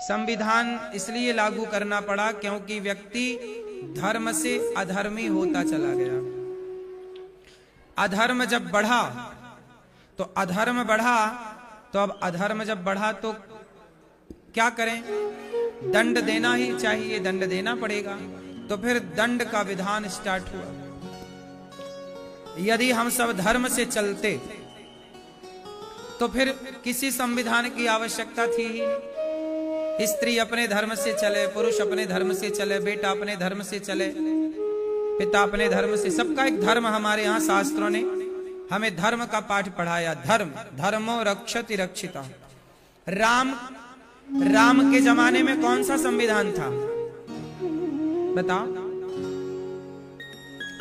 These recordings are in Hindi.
संविधान इसलिए लागू करना पड़ा क्योंकि व्यक्ति धर्म से अधर्मी होता चला गया। अधर्म जब बढ़ा तो अधर्म बढ़ा, तो अब अधर्म जब बढ़ा तो क्या करें? दंड देना ही चाहिए, दंड देना पड़ेगा। तो फिर दंड का विधान स्टार्ट हुआ। यदि हम सब धर्म से चलते तो फिर किसी संविधान की आवश्यकता थी ही नहीं। स्त्री अपने धर्म से चले, पुरुष अपने धर्म से चले, बेटा अपने धर्म से चले, पिता अपने धर्म से, सबका एक धर्म। हमारे यहाँ शास्त्रों ने हमें धर्म का पाठ पढ़ाया। धर्म धर्मो रक्षति रक्षिता। राम के जमाने में कौन सा संविधान था बताओ?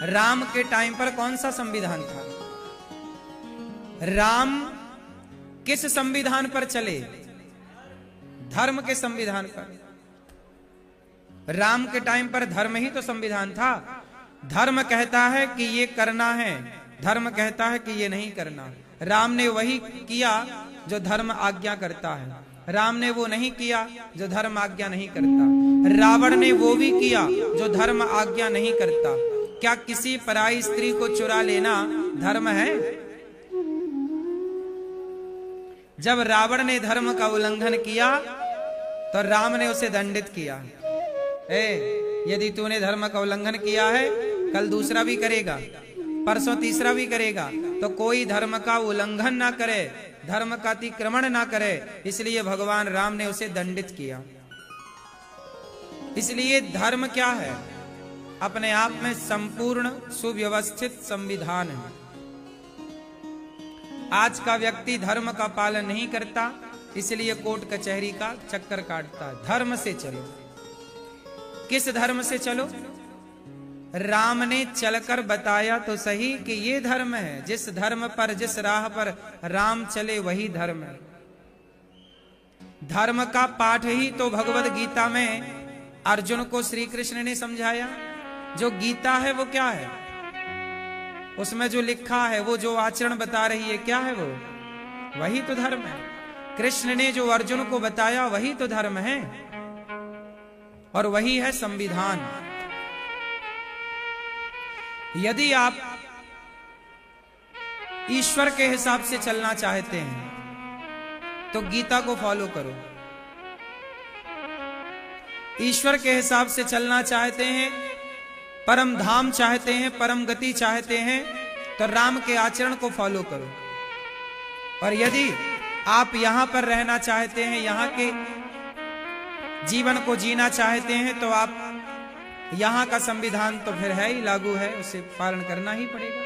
राम के टाइम पर कौन सा संविधान था? राम किस संविधान पर चले? धर्म के संविधान पर। राम के टाइम पर धर्म ही तो संविधान था। धर्म कहता है कि ये करना है, धर्म कहता है कि ये नहीं करना। राम ने वही किया जो धर्म आज्ञा करता है, राम ने वो नहीं किया जो धर्म आज्ञा नहीं करता। रावण ने वो भी किया जो धर्म आज्ञा नहीं करता। क्या किसी पराई स्त्री को चुरा लेना धर्म है? जब रावण ने धर्म का उल्लंघन किया तो राम ने उसे दंडित किया। यदि तूने धर्म का उल्लंघन किया है, कल दूसरा भी करेगा, परसों तीसरा भी करेगा, तो कोई धर्म का उल्लंघन ना करे, धर्म का अतिक्रमण ना करे। इसलिए भगवान राम ने उसे दंडित किया। इसलिए धर्म क्या है? अपने आप में संपूर्ण सुव्यवस्थित संविधान है। आज का व्यक्ति धर्म का पालन नहीं करता, इसलिए कोर्ट कचहरी का चक्कर काटता है। धर्म से चलो। किस धर्म से चलो? राम ने चलकर बताया तो सही कि ये धर्म है। जिस धर्म पर, जिस राह पर राम चले वही धर्म है। धर्म का पाठ ही तो भगवद गीता में अर्जुन को श्री कृष्ण ने समझाया। जो गीता है वो क्या है? उसमें जो लिखा है, वो जो आचरण बता रही है, क्या है वो? वही तो धर्म है। कृष्ण ने जो अर्जुन को बताया वही तो धर्म है, और वही है संविधान। यदि आप ईश्वर के हिसाब से चलना चाहते हैं तो गीता को फॉलो करो। ईश्वर के हिसाब से चलना चाहते हैं, परम धाम चाहते हैं, परम गति चाहते हैं, तो राम के आचरण को फॉलो करो। और यदि आप यहां पर रहना चाहते हैं, यहां के जीवन को जीना चाहते हैं, तो आप यहां का संविधान तो फिर है ही, लागू है, उसे पालन करना ही पड़ेगा।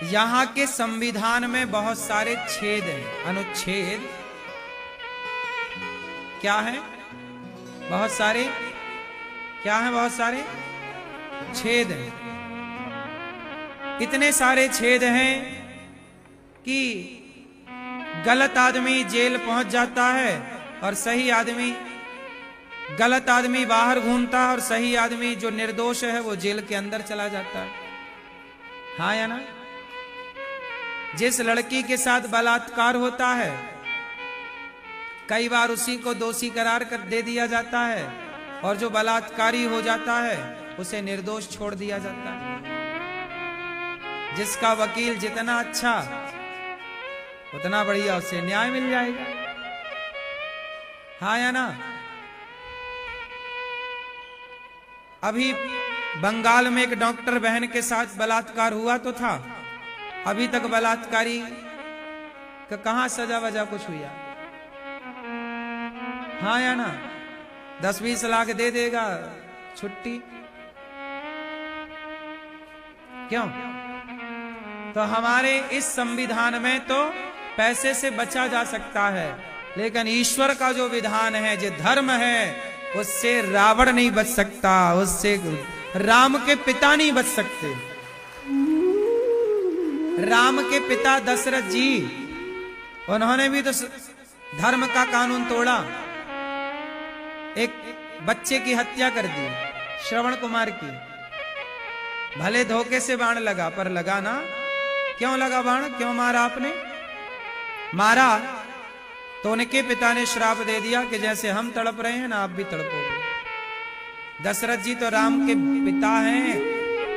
यहां के संविधान में बहुत सारे छेद हैं, अनुच्छेद क्या है? बहुत सारे क्या है? बहुत सारे छेद हैं। इतने सारे छेद हैं कि गलत आदमी जेल पहुंच जाता है और सही आदमी, गलत आदमी बाहर घूमता है और सही आदमी जो निर्दोष है वो जेल के अंदर चला जाता है। हाँ या ना? जिस लड़की के साथ बलात्कार होता है, कई बार उसी को दोषी करार कर दे दिया जाता है, और जो बलात्कारी हो जाता है उसे निर्दोष छोड़ दिया जाता है। जिसका वकील जितना अच्छा उतना बढ़िया, उसे न्याय मिल जाएगा। हाँ या ना? अभी बंगाल में एक डॉक्टर बहन के साथ बलात्कार हुआ तो था, अभी तक बलात्कारी का कहां सजा वजा कुछ हुआ? हाँ या ना? 10-20 लाख दे देगा, छुट्टी। क्यों? तो हमारे इस संविधान में तो पैसे से बचा जा सकता है, लेकिन ईश्वर का जो विधान है, जो धर्म है, उससे रावण नहीं बच सकता, उससे राम के पिता नहीं बच सकते। राम के पिता दशरथ जी, उन्होंने भी तो धर्म का कानून तोड़ा। एक बच्चे की हत्या कर दी, श्रवण कुमार की। भले धोखे से बाण लगा, पर लगा ना। क्यों लगा बाण? क्यों मारा आपने? मारा तो उनके पिता ने श्राप दे दिया कि जैसे हम तड़प रहे हैं ना, आप भी तड़पोगे। दशरथ जी तो राम के पिता हैं,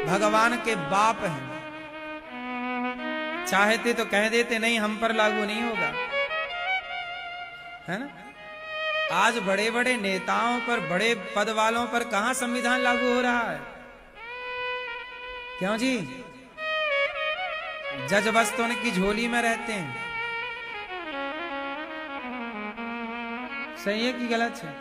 भगवान के बाप हैं। चाहते तो कह देते नहीं, हम पर लागू नहीं होगा, है ना। आज बड़े बड़े नेताओं पर, बड़े पद वालों पर कहां संविधान लागू हो रहा है? क्यों जी? जज बस तो उनकी झोली में रहते हैं। सही है कि गलत है?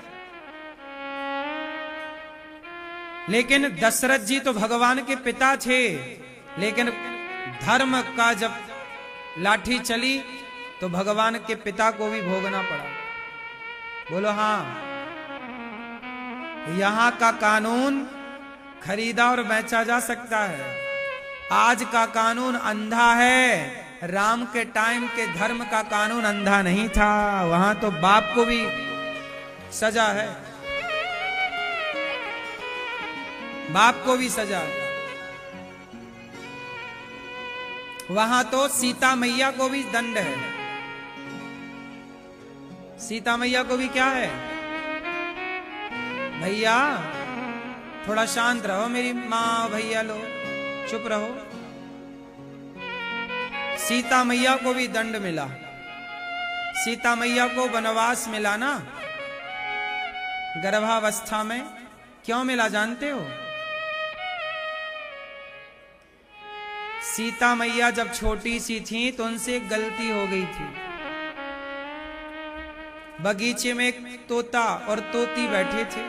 लेकिन दशरथ जी तो भगवान के पिता थे, लेकिन धर्म का जब लाठी चली तो भगवान के पिता को भी भोगना पड़ा। बोलो हाँ। यहां का कानून खरीदा और बेचा जा सकता है, आज का कानून अंधा है। राम के टाइम के धर्म का कानून अंधा नहीं था, वहां तो बाप को भी सजा है, बाप को भी सजा है। वहां तो सीता मैया को भी दंड है। सीता मैया को भी क्या है? भैया थोड़ा शांत रहो, मेरी माँ भैया लो चुप रहो। सीता मैया को भी दंड मिला। सीता मैया को वनवास मिला ना गर्भावस्था में। क्यों मिला जानते हो? सीता मैया जब छोटी सी थी तो उनसे एक गलती हो गई थी। बगीचे में एक तोता और तोती बैठे थे।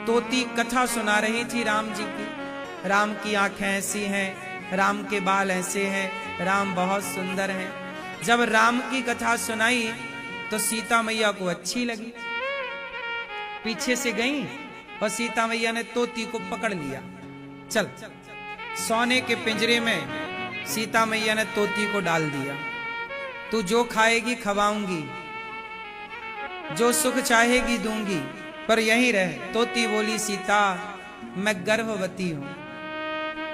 तोती कथा सुना रही थी राम जी की। राम की आंखें ऐसी हैं, राम के बाल ऐसे हैं, राम बहुत सुंदर हैं। जब राम की कथा सुनाई तो सीता मैया को अच्छी लगी, पीछे से गई और सीता मैया ने तोती को पकड़ लिया। चल, सोने के पिंजरे में सीता मैया ने तोती को डाल दिया। तू जो खाएगी खवाऊंगी, जो सुख चाहेगी दूंगी, पर यहीं रह। तोती बोली, सीता मैं गर्भवती हूं,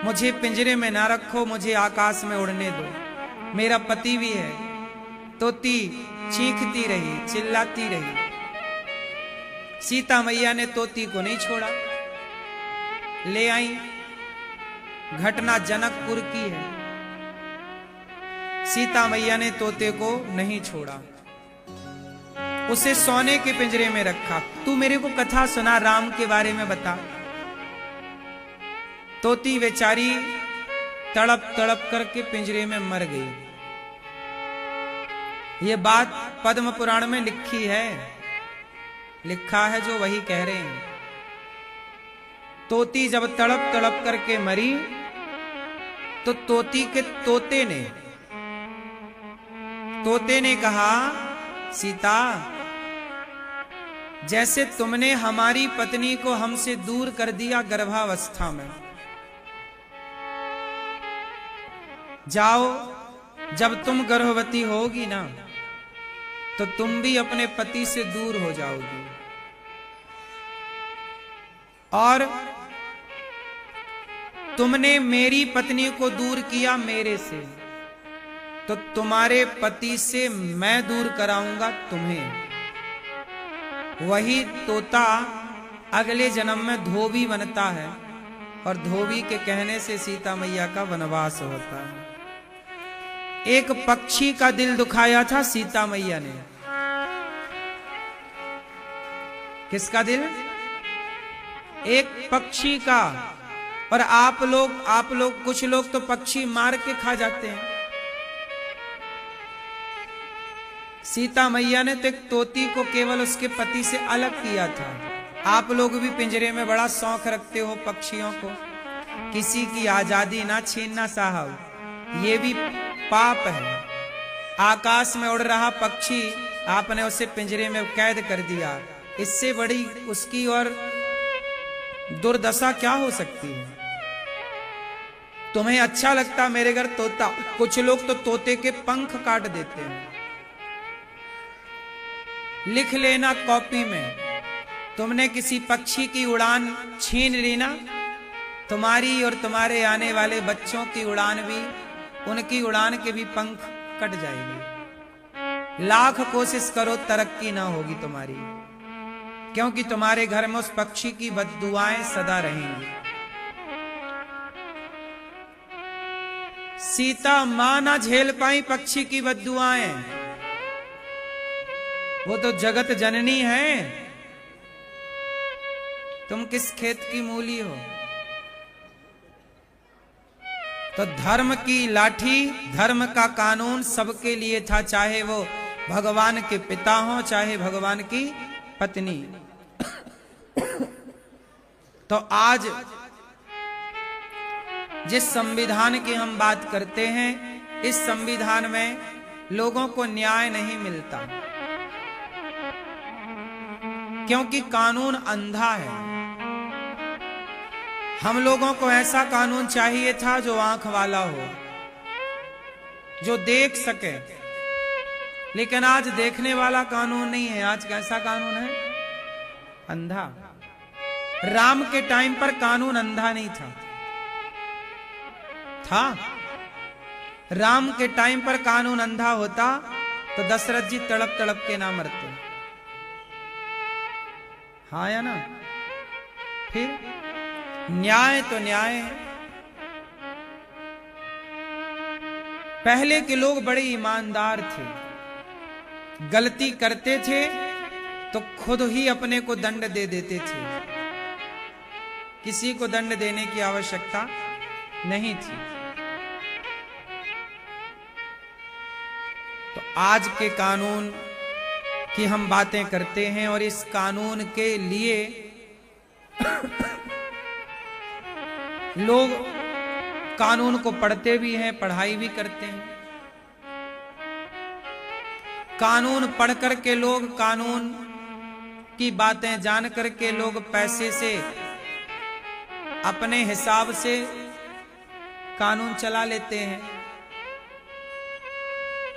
मुझे पिंजरे में ना रखो, मुझे आकाश में उड़ने दो, मेरा पति भी है। तोती चीखती रही, चिल्लाती रही। सीता मैया ने तोती को नहीं छोड़ा, ले आई। घटना जनकपुर की है। सीता मैया ने तोते को नहीं छोड़ा, उसे सोने के पिंजरे में रखा। तू मेरे को कथा सुना, राम के बारे में बता। तोती बेचारी तड़प तड़प करके पिंजरे में मर गई। ये बात पद्म पुराण में लिखी है, लिखा है जो वही कह रहे हैं। तोती जब तड़प तड़प करके मरी तो तोती के तोते ने कहा, सीता जैसे तुमने हमारी पत्नी को हमसे दूर कर दिया गर्भावस्था में, जाओ जब तुम गर्भवती होगी ना तो तुम भी अपने पति से दूर हो जाओगी। और तुमने मेरी पत्नी को दूर किया मेरे से, तो तुम्हारे पति से मैं दूर कराऊंगा तुम्हें। वही तोता अगले जन्म में धोबी बनता है और धोबी के कहने से सीता मैया का वनवास होता है। एक पक्षी का दिल दुखाया था सीता मैया ने। किसका दिल? एक पक्षी का। और आप लोग कुछ लोग तो पक्षी मार के खा जाते हैं। सीता मैया ने तो एक तोती को केवल उसके पति से अलग किया था। आप लोग भी पिंजरे में बड़ा शौक रखते हो पक्षियों को। किसी की आजादी ना छीनना साहब, ये भी पाप है। आकाश में उड़ रहा पक्षी आपने उसे पिंजरे में कैद कर दिया, इससे बड़ी उसकी और दुर्दशा क्या हो सकती है? तुम्हें अच्छा लगता मेरे घर तोता, कुछ लोग तो तोते के पंख काट देते हैं। लिख लेना कॉपी में, तुमने किसी पक्षी की उड़ान छीन ली ना, तुम्हारी और तुम्हारे आने वाले बच्चों की उड़ान भी, उनकी उड़ान के भी पंख कट जाएंगे। लाख कोशिश करो तरक्की ना होगी तुम्हारी, क्योंकि तुम्हारे घर में उस पक्षी की बद्दुआएं सदा रहेंगी। सीता मां ना झेल पाई पक्षी की बद्दुआएं, वो तो जगत जननी है, तुम किस खेत की मूली हो। तो धर्म की लाठी, धर्म का कानून सबके लिए था, चाहे वो भगवान के पिता हो, चाहे भगवान की पत्नी। तो आज जिस संविधान की हम बात करते हैं, इस संविधान में लोगों को न्याय नहीं मिलता, क्योंकि कानून अंधा है। हम लोगों को ऐसा कानून चाहिए था जो आंख वाला हो, जो देख सके, लेकिन आज देखने वाला कानून नहीं है। आज कैसा कानून है? अंधा। राम के टाइम पर कानून अंधा नहीं था। राम के टाइम पर कानून अंधा होता तो दशरथ जी तड़प तड़प के ना मरते। हाँ या ना? फिर न्याय तो न्याय है। पहले के लोग बड़े ईमानदार थे, गलती करते थे तो खुद ही अपने को दंड दे देते थे, किसी को दंड देने की आवश्यकता नहीं थी। तो आज के कानून की हम बातें करते हैं, और इस कानून के लिए लोग कानून को पढ़ते भी हैं, पढ़ाई भी करते हैं। कानून पढ़ करके लोग, कानून की बातें जान करके लोग पैसे से, अपने हिसाब से कानून चला लेते हैं।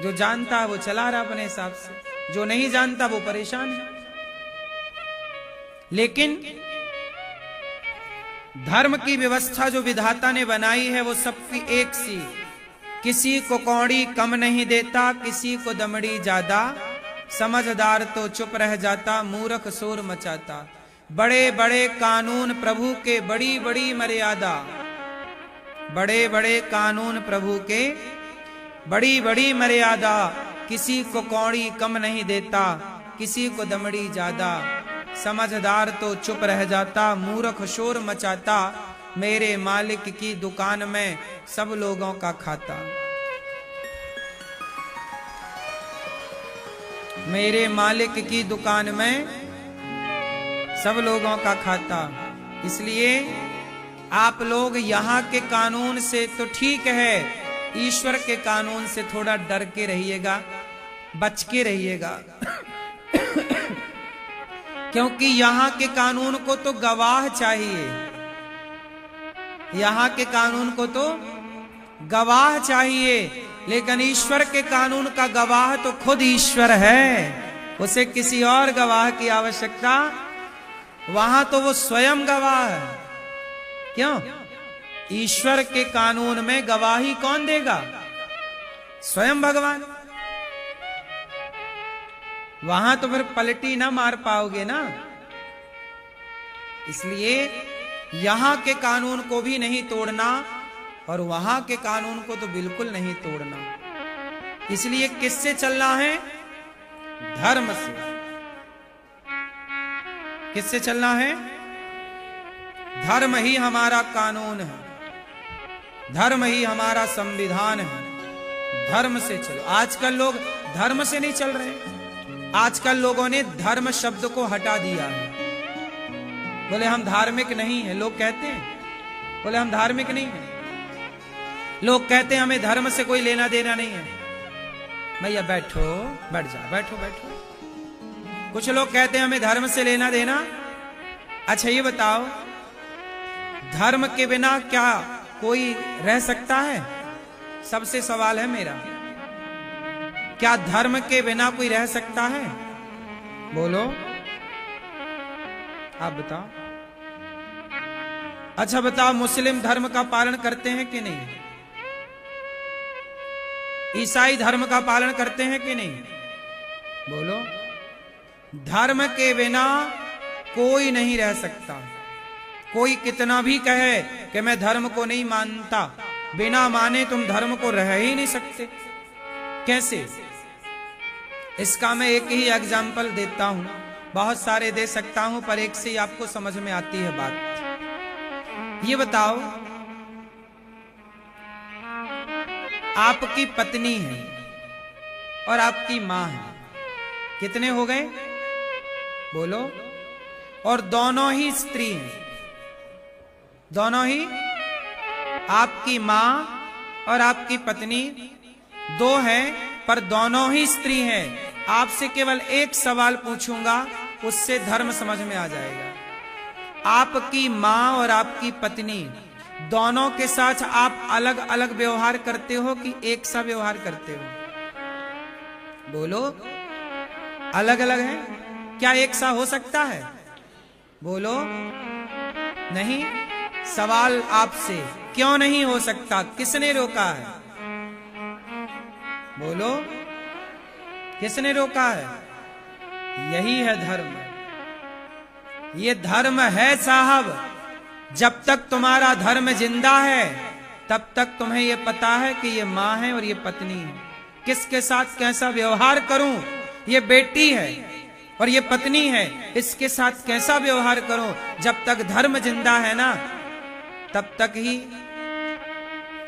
जो जानता है वो चला रहा अपने हिसाब से, जो नहीं जानता वो परेशान है। लेकिन धर्म की व्यवस्था जो विधाता ने बनाई है वो सबकी एक सी, किसी को कौड़ी कम नहीं देता, किसी को दमड़ी ज्यादा, समझदार तो चुप रह जाता, मूर्ख शोर मचाता। बड़े बड़े कानून प्रभु के, बड़ी बड़ी मर्यादा। बड़े बड़े कानून प्रभु के, बड़ी बड़ी मर्यादा। किसी को कौड़ी कम नहीं देता, किसी को दमड़ी ज्यादा, समझदार तो चुप रह जाता, मूर्ख शोर मचाता। मेरे मालिक की दुकान में सब लोगों का खाता। मेरे मालिक की दुकान में सब लोगों का खाता। इसलिए आप लोग यहाँ के कानून से तो ठीक है, ईश्वर के कानून से थोड़ा डर के रहिएगा, बच के रहिएगा। क्योंकि यहाँ के कानून को तो गवाह चाहिए, यहाँ के कानून को तो गवाह चाहिए, लेकिन ईश्वर के कानून का गवाह तो खुद ईश्वर है, उसे किसी और गवाह की आवश्यकता, वहां तो वो स्वयं गवाह है। क्यों? ईश्वर के कानून में गवाही कौन देगा? स्वयं भगवान। वहां तो फिर पलटी ना मार पाओगे ना। इसलिए यहां के कानून को भी नहीं तोड़ना, और वहां के कानून को तो बिल्कुल नहीं तोड़ना। इसलिए किससे चलना है? धर्म से। किससे चलना है? धर्म ही हमारा कानून है, धर्म ही हमारा संविधान है। धर्म से चलो। आजकल लोग धर्म से नहीं चल रहे। आजकल लोगों ने धर्म शब्द को हटा दिया है। बोले हम धार्मिक नहीं है, लोग कहते हैं। बोले हम धार्मिक नहीं है, लोग कहते हैं हमें धर्म से कोई लेना देना नहीं है। भैया बैठो, बैठ जा, बैठो बैठो। कुछ लोग कहते हैं हमें धर्म से लेना देना। अच्छा ये बताओ, धर्म के बिना क्या कोई रह सकता है? सबसे सवाल है मेरा, क्या धर्म के बिना कोई रह सकता है? बोलो, आप बताओ। अच्छा बताओ, मुस्लिम धर्म का पालन करते हैं कि नहीं? ईसाई धर्म का पालन करते हैं कि नहीं? बोलो। धर्म के बिना कोई नहीं रह सकता। कोई कितना भी कहे कि मैं धर्म को नहीं मानता, बिना माने तुम धर्म को रह ही नहीं सकते। कैसे? इसका मैं एक ही एग्जाम्पल देता हूं, बहुत सारे दे सकता हूं, पर एक से ही आपको समझ में आती है बात। ये बताओ, आपकी पत्नी है और आपकी मां है, कितने हो गए? बोलो। और दोनों ही स्त्री हैं, दोनों ही, आपकी मां और आपकी पत्नी दो हैं, पर दोनों ही स्त्री हैं। आपसे केवल एक सवाल पूछूंगा, उससे धर्म समझ में आ जाएगा। आपकी मां और आपकी पत्नी दोनों के साथ आप अलग अलग व्यवहार करते हो कि एक सा व्यवहार करते हो? बोलो। अलग अलग है? क्या एक सा हो सकता है? बोलो। नहीं। सवाल आपसे, क्यों नहीं हो सकता? किसने रोका है? बोलो। किसने रोका है? यही है धर्म। ये धर्म है साहब। जब तक तुम्हारा धर्म जिंदा है तब तक तुम्हें यह पता है कि ये मां है और ये पत्नी है। किसके साथ कैसा व्यवहार करूं? ये बेटी है और ये पत्नी है, इसके साथ कैसा व्यवहार करूं? जब तक धर्म जिंदा है ना, तब तक ही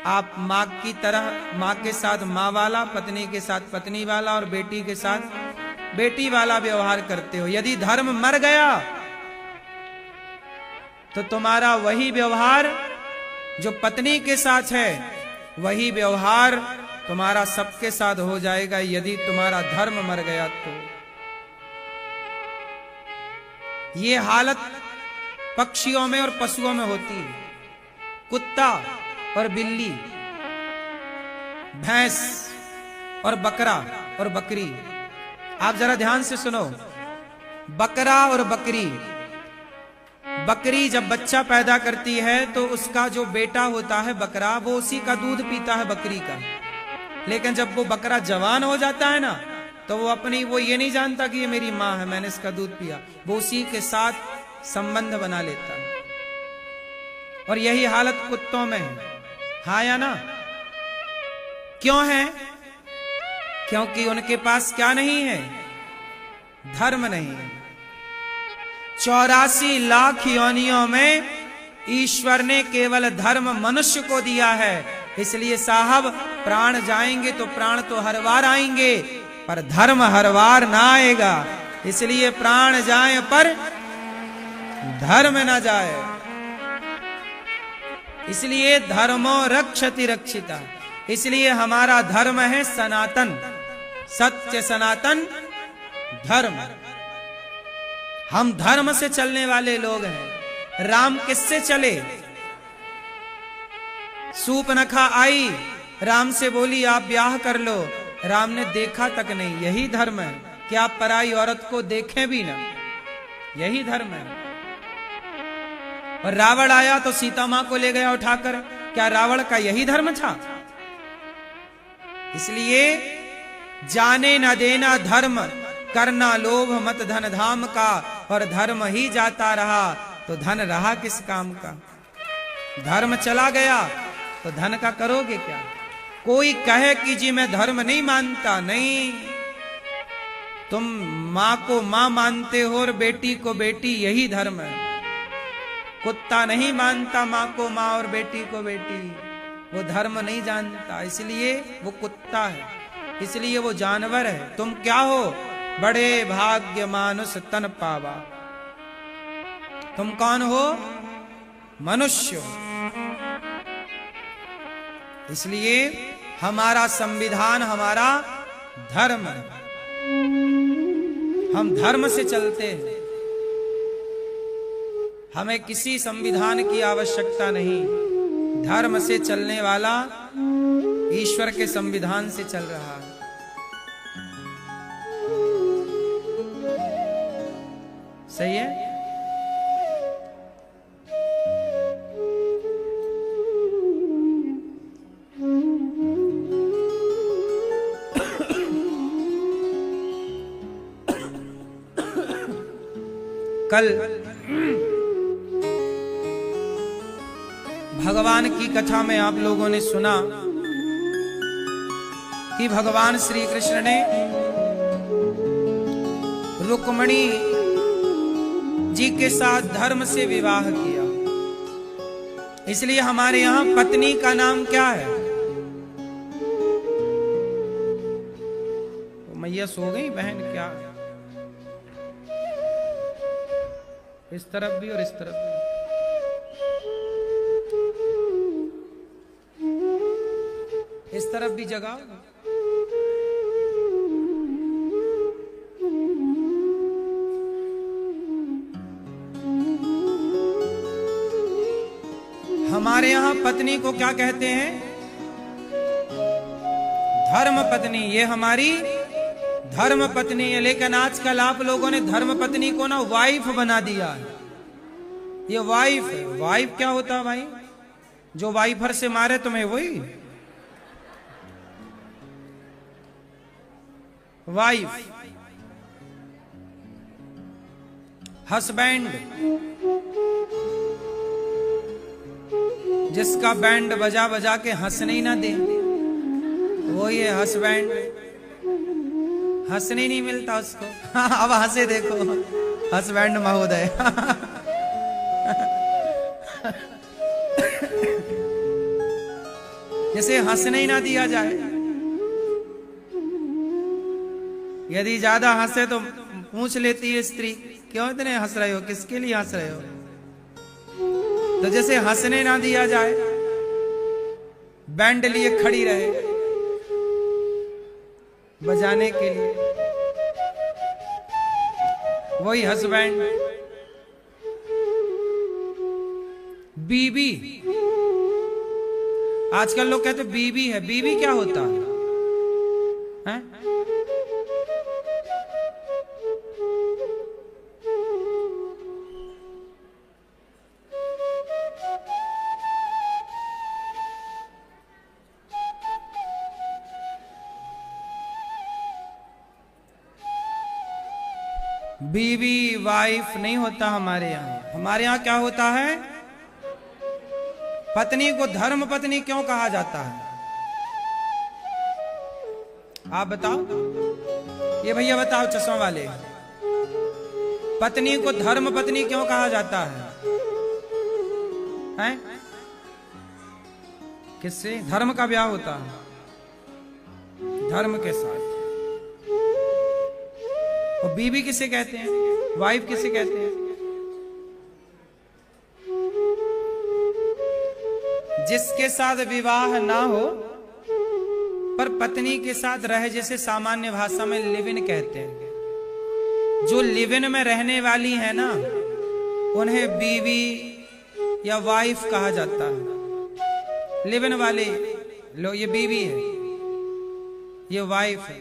आप मां की तरह, मां के साथ मां वाला, पत्नी के साथ पत्नी वाला और बेटी के साथ बेटी वाला व्यवहार करते हो। यदि धर्म मर गया तो तुम्हारा वही व्यवहार जो पत्नी के साथ है, वही व्यवहार तुम्हारा सबके साथ हो जाएगा। यदि तुम्हारा धर्म मर गया तो ये हालत पक्षियों में और पशुओं में होती है। कुत्ता और बिल्ली, भैंस और बकरा और बकरी। आप जरा ध्यान से सुनो। बकरा और बकरी, बकरी जब बच्चा पैदा करती है तो उसका जो बेटा होता है बकरा, वो उसी का दूध पीता है, बकरी का। लेकिन जब वो बकरा जवान हो जाता है ना, तो वो ये नहीं जानता कि ये मेरी मां है, मैंने इसका दूध पिया। वो उसी के साथ संबंध बना लेता है। और यही हालत कुत्तों में है, हाँ या ना? क्यों है? क्योंकि उनके पास क्या नहीं है? धर्म नहीं है। 84 लाख योनियों में ईश्वर ने केवल धर्म मनुष्य को दिया है। इसलिए साहब, प्राण जाएंगे तो प्राण तो हर बार आएंगे, पर धर्म हर बार ना आएगा। इसलिए प्राण जाए पर धर्म ना जाए। इसलिए धर्मो रक्षति रक्षिता। इसलिए हमारा धर्म है सनातन, सत्य सनातन धर्म। हम धर्म से चलने वाले लोग हैं। राम किससे चले? सूपनखा आई, राम से बोली आप ब्याह कर लो। राम ने देखा तक नहीं। यही धर्म है कि आप पराई औरत को देखें भी ना। यही धर्म है। और रावण आया तो सीता मां को ले गया उठाकर। क्या रावण का यही धर्म था? इसलिए जाने न देना धर्म, करना लोभ मत धन धाम का। और धर्म ही जाता रहा तो धन रहा किस काम का? धर्म चला गया तो धन का करोगे क्या? कोई कहे कि जी मैं धर्म नहीं मानता, नहीं। तुम मां को मां मानते हो और बेटी को बेटी, यही धर्म है। कुत्ता नहीं मानता मां को मां और बेटी को बेटी, वो धर्म नहीं जानता, इसलिए वो कुत्ता है, इसलिए वो जानवर है। तुम क्या हो? बड़े भाग्य मानुष तन पावा। तुम कौन हो? मनुष्य हो। इसलिए हमारा संविधान हमारा धर्म है। हम धर्म से चलते हैं। हमें किसी संविधान की आवश्यकता नहीं। धर्म से चलने वाला ईश्वर के संविधान से चल रहा है। सही है? कल भगवान की कथा में आप लोगों ने सुना कि भगवान श्री कृष्ण ने रुक्मणी जी के साथ धर्म से विवाह किया। इसलिए हमारे यहां पत्नी का नाम क्या है? तो मैया सो गई बहन क्या? इस तरफ भी और इस तरफ भी। इस तरफ भी जगाओ। हमारे यहां पत्नी को क्या कहते हैं? धर्म पत्नी। ये हमारी धर्म पत्नी है। लेकिन आजकल आप लोगों ने धर्म पत्नी को ना वाइफ बना दिया है। ये वाइफ है। वाइफ क्या होता है भाई? जो वाइफर से मारे तुम्हें वही वाइफ। हस्बैंड जिसका बैंड बजा बजा के हंसने ही ना दे, वो ये हस्बैंड। हंसने नहीं मिलता उसको। अब हंसे देखो हस्बैंड महोदय। जैसे हंसने ही ना दिया जाए। यदि ज्यादा हंसे तो पूछ लेती है स्त्री, क्यों इतने हंस रहे हो, किसके लिए हंस रहे हो? तो जैसे हंसने ना दिया जाए, बैंड लिए खड़ी रहे बजाने के लिए, वही हस्बैंड। बीबी, आजकल लोग कहते बीबी है। बीबी क्या होता है? बीवी वाइफ नहीं होता हमारे यहाँ। हमारे यहाँ क्या होता है? पत्नी को धर्म पत्नी क्यों कहा जाता है? आप बताओ। ये भैया बताओ चश्मा वाले, पत्नी को धर्म पत्नी क्यों कहा जाता है? हैं? किससे धर्म का ब्याह होता है? धर्म के साथ। और बीवी किसे कहते हैं? वाइफ किसे कहते हैं? जिसके साथ विवाह ना हो पर पत्नी के साथ रहे, जैसे सामान्य भाषा में लिव इन कहते हैं। जो लिव इन में रहने वाली है ना, उन्हें बीवी या वाइफ कहा जाता है। लिव इन वाले लो, ये बीवी है, ये वाइफ है।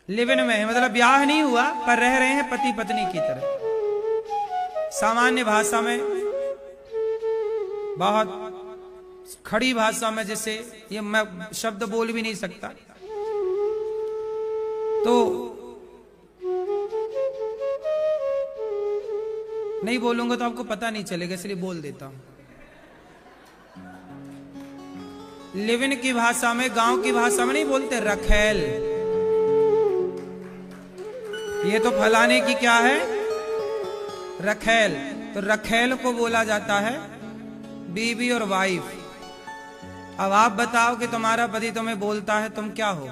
लिव इन में है मतलब ब्याह नहीं हुआ पर रह रहे हैं पति पत्नी की तरह। सामान्य भाषा में, बहुत खड़ी भाषा में, जैसे ये मैं शब्द बोल भी नहीं सकता, तो नहीं बोलूंगा तो आपको पता नहीं चलेगा, इसलिए बोल देता हूं। लिव इन की भाषा में, गांव की भाषा में नहीं बोलते रखेल। ये तो फलाने की क्या है? रखेल। तो रखेल को बोला जाता है बीवी और वाइफ। अब आप बताओ कि तुम्हारा पति तुम्हें बोलता है, तुम क्या हो?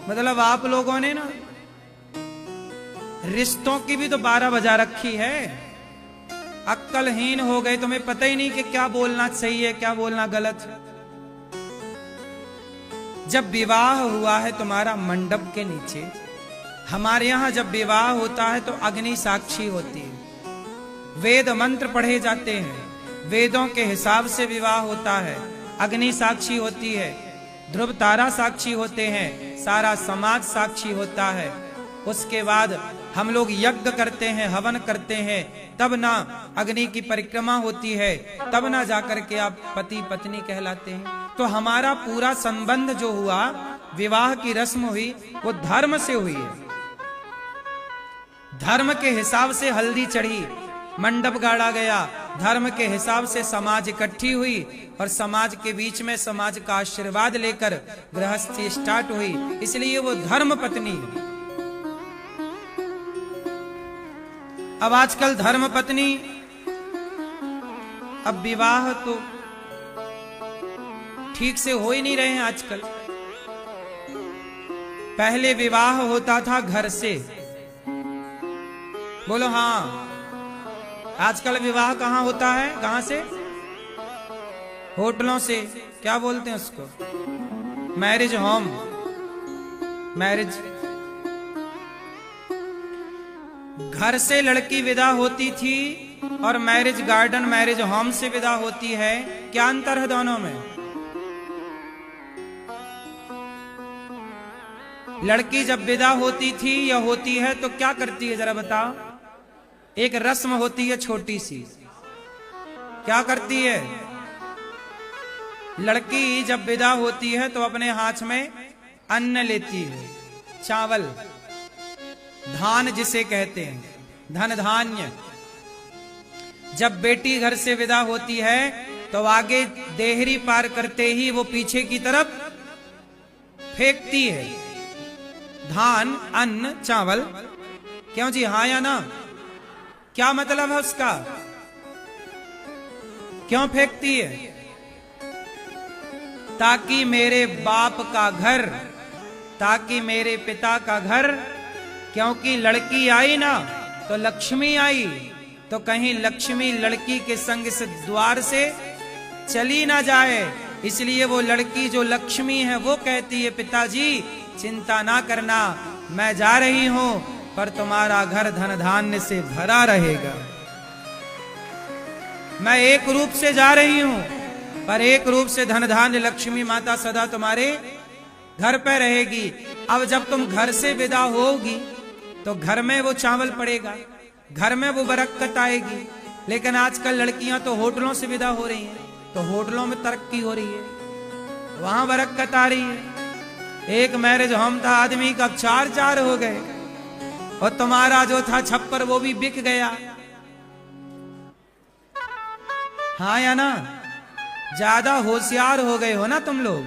मतलब आप लोगों ने ना रिश्तों की भी तो 12 बजा रखी है। अक्लहीन हो गए, तुम्हें पता ही नहीं कि क्या बोलना सही है क्या बोलना गलत है। जब विवाह हुआ है तुम्हारा मंडप के नीचे, हमारे यहां जब विवाह होता है तो अग्नि साक्षी होती है, वेद मंत्र पढ़े जाते हैं, वेदों के हिसाब से विवाह होता है, अग्नि साक्षी होती है, ध्रुव तारा साक्षी होते हैं, सारा समाज साक्षी होता है। उसके बाद हम लोग यज्ञ करते हैं, हवन करते हैं, तब ना अग्नि की परिक्रमा होती है, तब ना जाकर के आप पति पत्नी कहलाते हैं। तो हमारा पूरा संबंध जो हुआ विवाह की रस्म हुई वो धर्म से हुई है। धर्म के हिसाब से हल्दी चढ़ी, मंडप गाड़ा गया, धर्म के हिसाब से समाज इकट्ठी हुई और समाज के बीच में समाज का आशीर्वाद लेकर गृहस्थी स्टार्ट हुई, इसलिए वो धर्म पत्नी है। अब आजकल धर्म पत्नी, अब विवाह तो ठीक से हो ही नहीं रहे हैं आजकल। पहले विवाह होता था घर से, बोलो हाँ। आजकल विवाह कहाँ होता है, कहाँ से? होटलों से। क्या बोलते हैं उसको? Marriage home, marriage. घर से लड़की विदा होती थी और मैरिज गार्डन, मैरिज होम से विदा होती है। क्या अंतर है दोनों में? लड़की जब विदा होती थी या होती है तो क्या करती है जरा बताओ? एक रस्म होती है छोटी सी। क्या करती है? लड़की जब विदा होती है तो अपने हाथ में अन्न लेती है, चावल, धान जिसे कहते हैं, धन धान्य। जब बेटी घर से विदा होती है तो आगे देहरी पार करते ही वो पीछे की तरफ फेंकती है धान, अन्न, चावल। क्यों जी, हाँ या ना? क्या मतलब है उसका? क्यों फेंकती है? ताकि मेरे बाप का घर, ताकि मेरे पिता का घर, क्योंकि लड़की आई ना तो लक्ष्मी आई, तो कहीं लक्ष्मी लड़की के संग से द्वार से चली ना जाए, इसलिए वो लड़की जो लक्ष्मी है वो कहती है पिताजी चिंता ना करना, मैं जा रही हूं पर तुम्हारा घर धन धान्य से भरा रहेगा। मैं एक रूप से जा रही हूं पर एक रूप से धन धान्य लक्ष्मी माता सदा तुम्हारे घर पे रहेगी। अब जब तुम घर से विदा होगी तो घर में वो चावल पड़ेगा, घर में वो बरकत आएगी। लेकिन आजकल लड़कियां तो होटलों से विदा हो रही हैं, तो होटलों में तरक्की हो रही है, वहां बरकत आ रही है। एक मैरिज होम था, आदमी का 4 हो गए और तुम्हारा जो था छप्पर वो भी बिक गया। हाँ या ना? ज्यादा होशियार हो गए हो ना तुम लोग।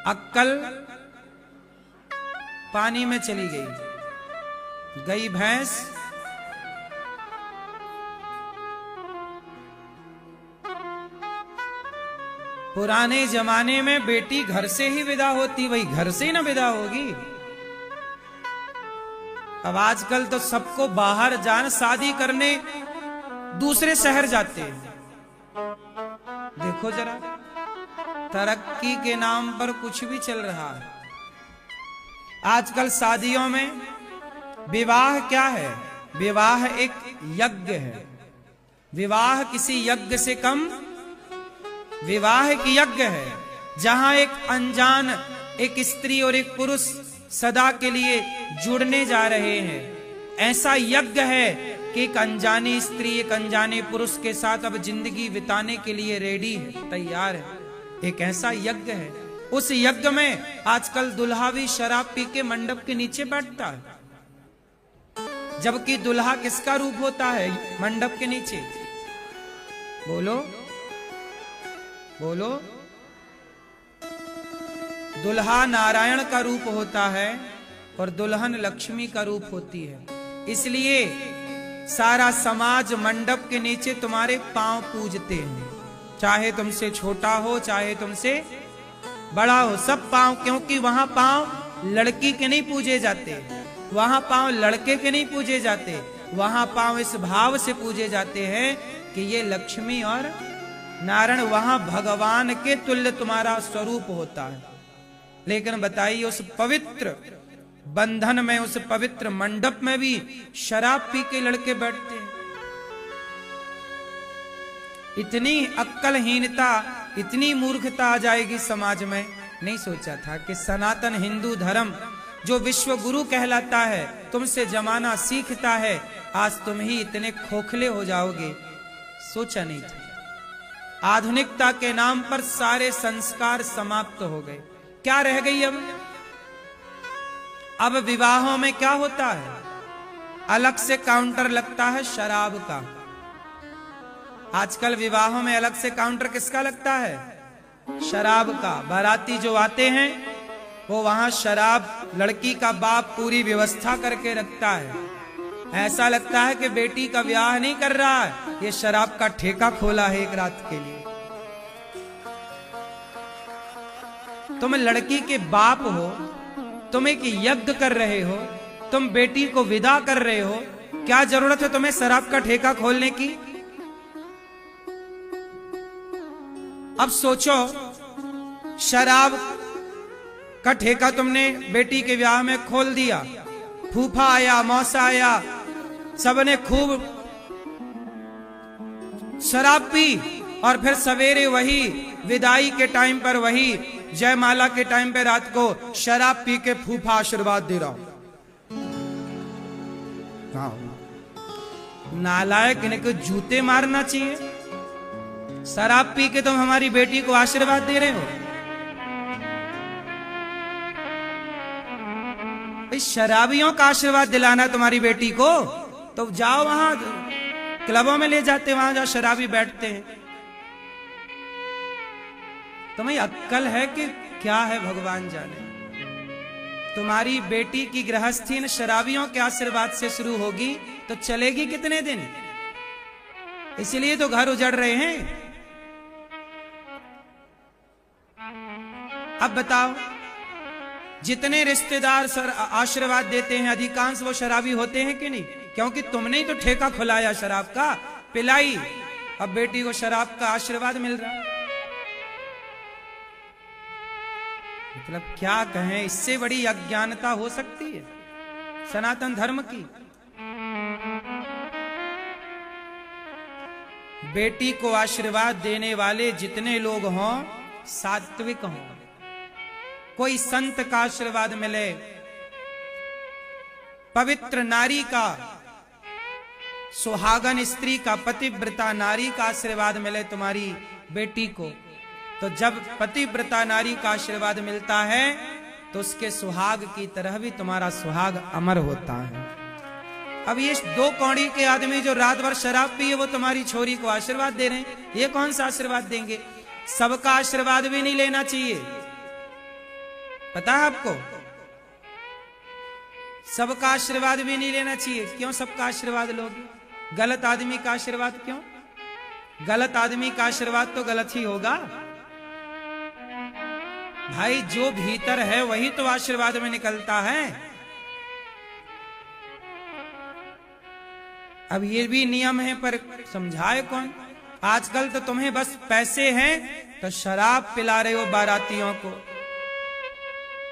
अक्कल पानी में चली गई, गई भैंस। पुराने जमाने में बेटी घर से ही विदा होती, वही घर से ही ना विदा होगी। अब आजकल तो सबको बाहर जान, शादी करने दूसरे शहर जाते हैं। देखो जरा, तरक्की के नाम पर कुछ भी चल रहा है। आजकल शादियों में विवाह क्या है? विवाह एक यज्ञ है। विवाह किसी यज्ञ से कम, विवाह एक यज्ञ है जहां एक अनजान, एक स्त्री और एक पुरुष सदा के लिए जुड़ने जा रहे हैं। ऐसा यज्ञ है कि एक अनजानी स्त्री एक अनजाने पुरुष के साथ अब जिंदगी बिताने के लिए रेडी है, तैयार है। एक ऐसा यज्ञ है। उस यज्ञ में आजकल दुल्हा भी शराब पी के मंडप के नीचे बैठता है, जबकि दुल्हा किसका रूप होता है मंडप के नीचे? बोलो बोलो। दुल्हा नारायण का रूप होता है और दुल्हन लक्ष्मी का रूप होती है। इसलिए सारा समाज मंडप के नीचे तुम्हारे पांव पूजते हैं, चाहे तुमसे छोटा हो चाहे तुमसे बड़ा हो, सब पांव। क्योंकि वहां पांव लड़की के नहीं पूजे जाते, वहां पांव लड़के के नहीं पूजे जाते, वहां पांव इस भाव से पूजे जाते हैं कि ये लक्ष्मी और नारायण, वहां भगवान के तुल्य तुम्हारा स्वरूप होता है। लेकिन बताइए, उस पवित्र बंधन में, उस पवित्र मंडप में भी शराब पी के लड़के बैठते हैं। इतनी अक्कलहीनता, इतनी मूर्खता आ जाएगी समाज में, नहीं सोचा था कि सनातन हिंदू धर्म जो विश्व गुरु कहलाता है, तुमसे जमाना सीखता है, आज तुम ही इतने खोखले हो जाओगे, सोचा नहीं था। आधुनिकता के नाम पर सारे संस्कार समाप्त हो गए। क्या रह गई अब विवाहों में क्या होता है? अलग से काउंटर लगता है शराब का। आजकल विवाहों में अलग से काउंटर किसका लगता है? शराब का। बाराती जो आते हैं वो वहां शराब, लड़की का बाप पूरी व्यवस्था करके रखता है। ऐसा लगता है कि बेटी का ब्याह नहीं कर रहा है, ये शराब का ठेका खोला है एक रात के लिए। तुम लड़की के बाप हो, तुम एक यज्ञ कर रहे हो, तुम बेटी को विदा कर रहे हो, क्या जरूरत है तुम्हें शराब का ठेका खोलने की? अब सोचो, शराब का ठेका तुमने बेटी के ब्याह में खोल दिया, फूफा आया, मौसा आया, सबने खूब शराब पी, और फिर सवेरे वही विदाई के टाइम पर, वही जयमाला के टाइम पे रात को शराब पी के फूफा आशीर्वाद दे रहा हूं। नालायक, इनको जूते मारना चाहिए। शराब पी के तुम हमारी बेटी को आशीर्वाद दे रहे हो। भाई शराबियों का आशीर्वाद दिलाना तुम्हारी बेटी को, तो जाओ वहां क्लबों में ले जाते, वहां जहां शराबी बैठते हैं। तुम्हें अक्कल है कि क्या है भगवान जाने। तुम्हारी बेटी की गृहस्थी इन शराबियों के आशीर्वाद से शुरू होगी तो चलेगी कितने दिन? इसलिए तो घर उजड़ रहे हैं। अब बताओ, जितने रिश्तेदार सर आशीर्वाद देते हैं अधिकांश वो शराबी होते हैं कि नहीं? क्योंकि तुमने ही तो ठेका खुलाया शराब का, पिलाई, अब बेटी को शराब का आशीर्वाद मिल रहा है। मतलब क्या कहें, इससे बड़ी अज्ञानता हो सकती है सनातन धर्म की? बेटी को आशीर्वाद देने वाले जितने लोग हों सात्विक हों। कोई संत का आशीर्वाद मिले, पवित्र नारी का, सुहागन स्त्री का, पतिव्रता नारी का आशीर्वाद मिले तुम्हारी बेटी को, तो जब पतिव्रता नारी का आशीर्वाद मिलता है तो उसके सुहाग की तरह भी तुम्हारा सुहाग अमर होता है। अब ये दो कौड़ी के आदमी जो रात भर शराब पिए वो तुम्हारी छोरी को आशीर्वाद दे रहे हैं, ये कौन सा आशीर्वाद देंगे? सबका आशीर्वाद भी नहीं लेना चाहिए, पता है आपको? सबका आशीर्वाद भी नहीं लेना चाहिए। क्यों सबका आशीर्वाद लोगे? गलत आदमी का आशीर्वाद क्यों? गलत आदमी का आशीर्वाद तो गलत ही होगा भाई। जो भीतर है वही तो आशीर्वाद में निकलता है। अब ये भी नियम है पर समझाए कौन? आजकल तो तुम्हें बस पैसे हैं तो शराब पिला रहे हो बारातियों को।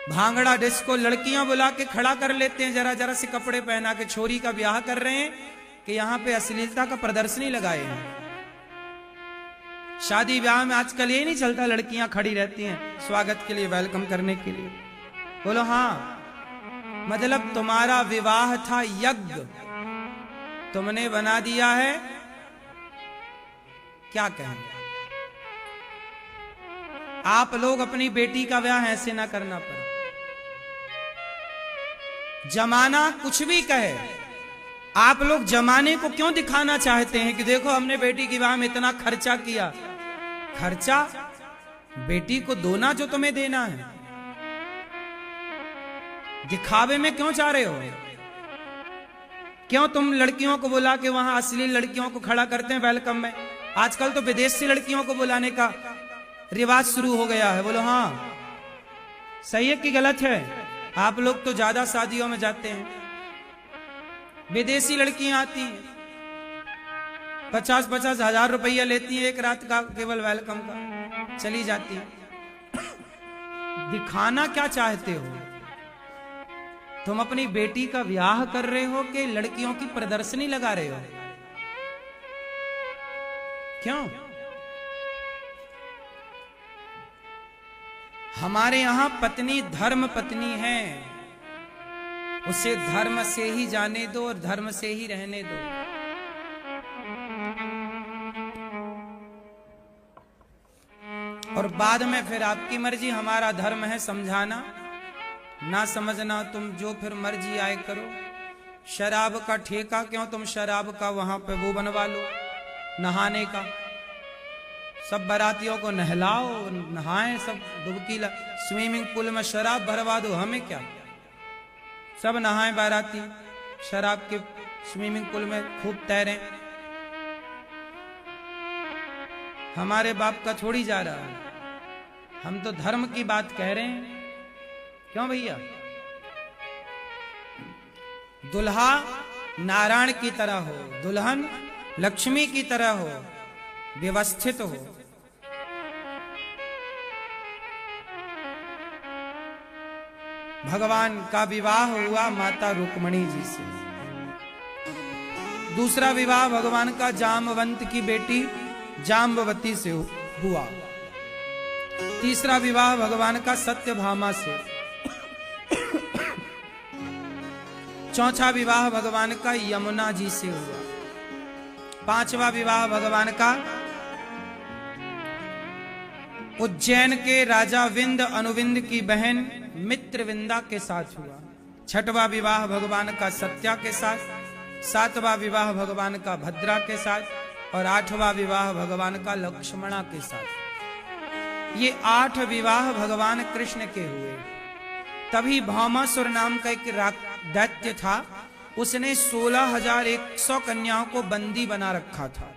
भांगड़ा डिस्को लड़कियां बुला के खड़ा कर लेते हैं, जरा जरा से कपड़े पहना के, छोरी का ब्याह कर रहे हैं कि यहां पे अश्लीलता का प्रदर्शनी लगाए हैं। शादी ब्याह में आजकल ये नहीं चलता, लड़कियां खड़ी रहती हैं स्वागत के लिए, वेलकम करने के लिए। बोलो हाँ, मतलब तुम्हारा विवाह था यज्ञ, तुमने बना दिया है क्या कहें? आप लोग अपनी बेटी का ब्याह ऐसे ना करना पड़े। जमाना कुछ भी कहे, आप लोग जमाने को क्यों दिखाना चाहते हैं कि देखो हमने बेटी की विवाह में इतना खर्चा किया? खर्चा बेटी को दो ना जो तुम्हें देना है। दिखावे में क्यों जा रहे हो? क्यों तुम लड़कियों को बुला के वहां अश्लील लड़कियों को खड़ा करते हैं वेलकम में? आजकल तो विदेश से लड़कियों को बुलाने का रिवाज शुरू हो गया है। बोलो हाँ, सही है कि गलत है? आप लोग तो ज्यादा शादियों में जाते हैं, विदेशी लड़कियां आती हैं, 50-50 हजार रुपया लेती हैं एक रात का केवल वेलकम का, चली जाती हैं। दिखाना क्या चाहते हो? तुम अपनी बेटी का ब्याह कर रहे हो कि लड़कियों की प्रदर्शनी लगा रहे हो? क्यों? हमारे यहां पत्नी धर्म पत्नी है, उसे धर्म से ही जाने दो और धर्म से ही रहने दो। और बाद में फिर आपकी मर्जी, हमारा धर्म है समझाना, ना समझना तुम जो फिर मर्जी आए करो। शराब का ठेका क्यों, तुम शराब का वहां पे वो बनवा लो, नहाने का। सब बारातियों को नहलाओ, नहाएं, सब डुबकी स्विमिंग पूल में शराब भरवा दो, हमें क्या। सब नहाएं बाराती, शराब के स्विमिंग पूल में खूब तैरें। हमारे बाप का थोड़ी जा रहा है, हम तो धर्म की बात कह रहे हैं। क्यों भैया? दुल्हा नारायण की तरह हो, दुल्हन लक्ष्मी की तरह हो, व्यवस्थित हो। भगवान का विवाह हुआ माता रुक्मणी जी से। दूसरा विवाह भगवान का जामवंत की बेटी जाम्बवती से हुआ। तीसरा विवाह भगवान का सत्यभामा से। चौथा विवाह भगवान का यमुना जी से हुआ। पांचवा विवाह भगवान का उज्जैन के राजा विंद अनुविंद की बहन मित्रविंदा के साथ हुआ। छठवां विवाह भगवान का सत्या के साथ। सातवां विवाह भगवान का भद्रा के साथ। और आठवां विवाह भगवान का लक्ष्मणा के साथ। ये 8 विवाह भगवान कृष्ण के हुए। तभी भौमासुर नाम का एक दैत्य था, उसने 16,100 कन्याओं को बंदी बना रखा था।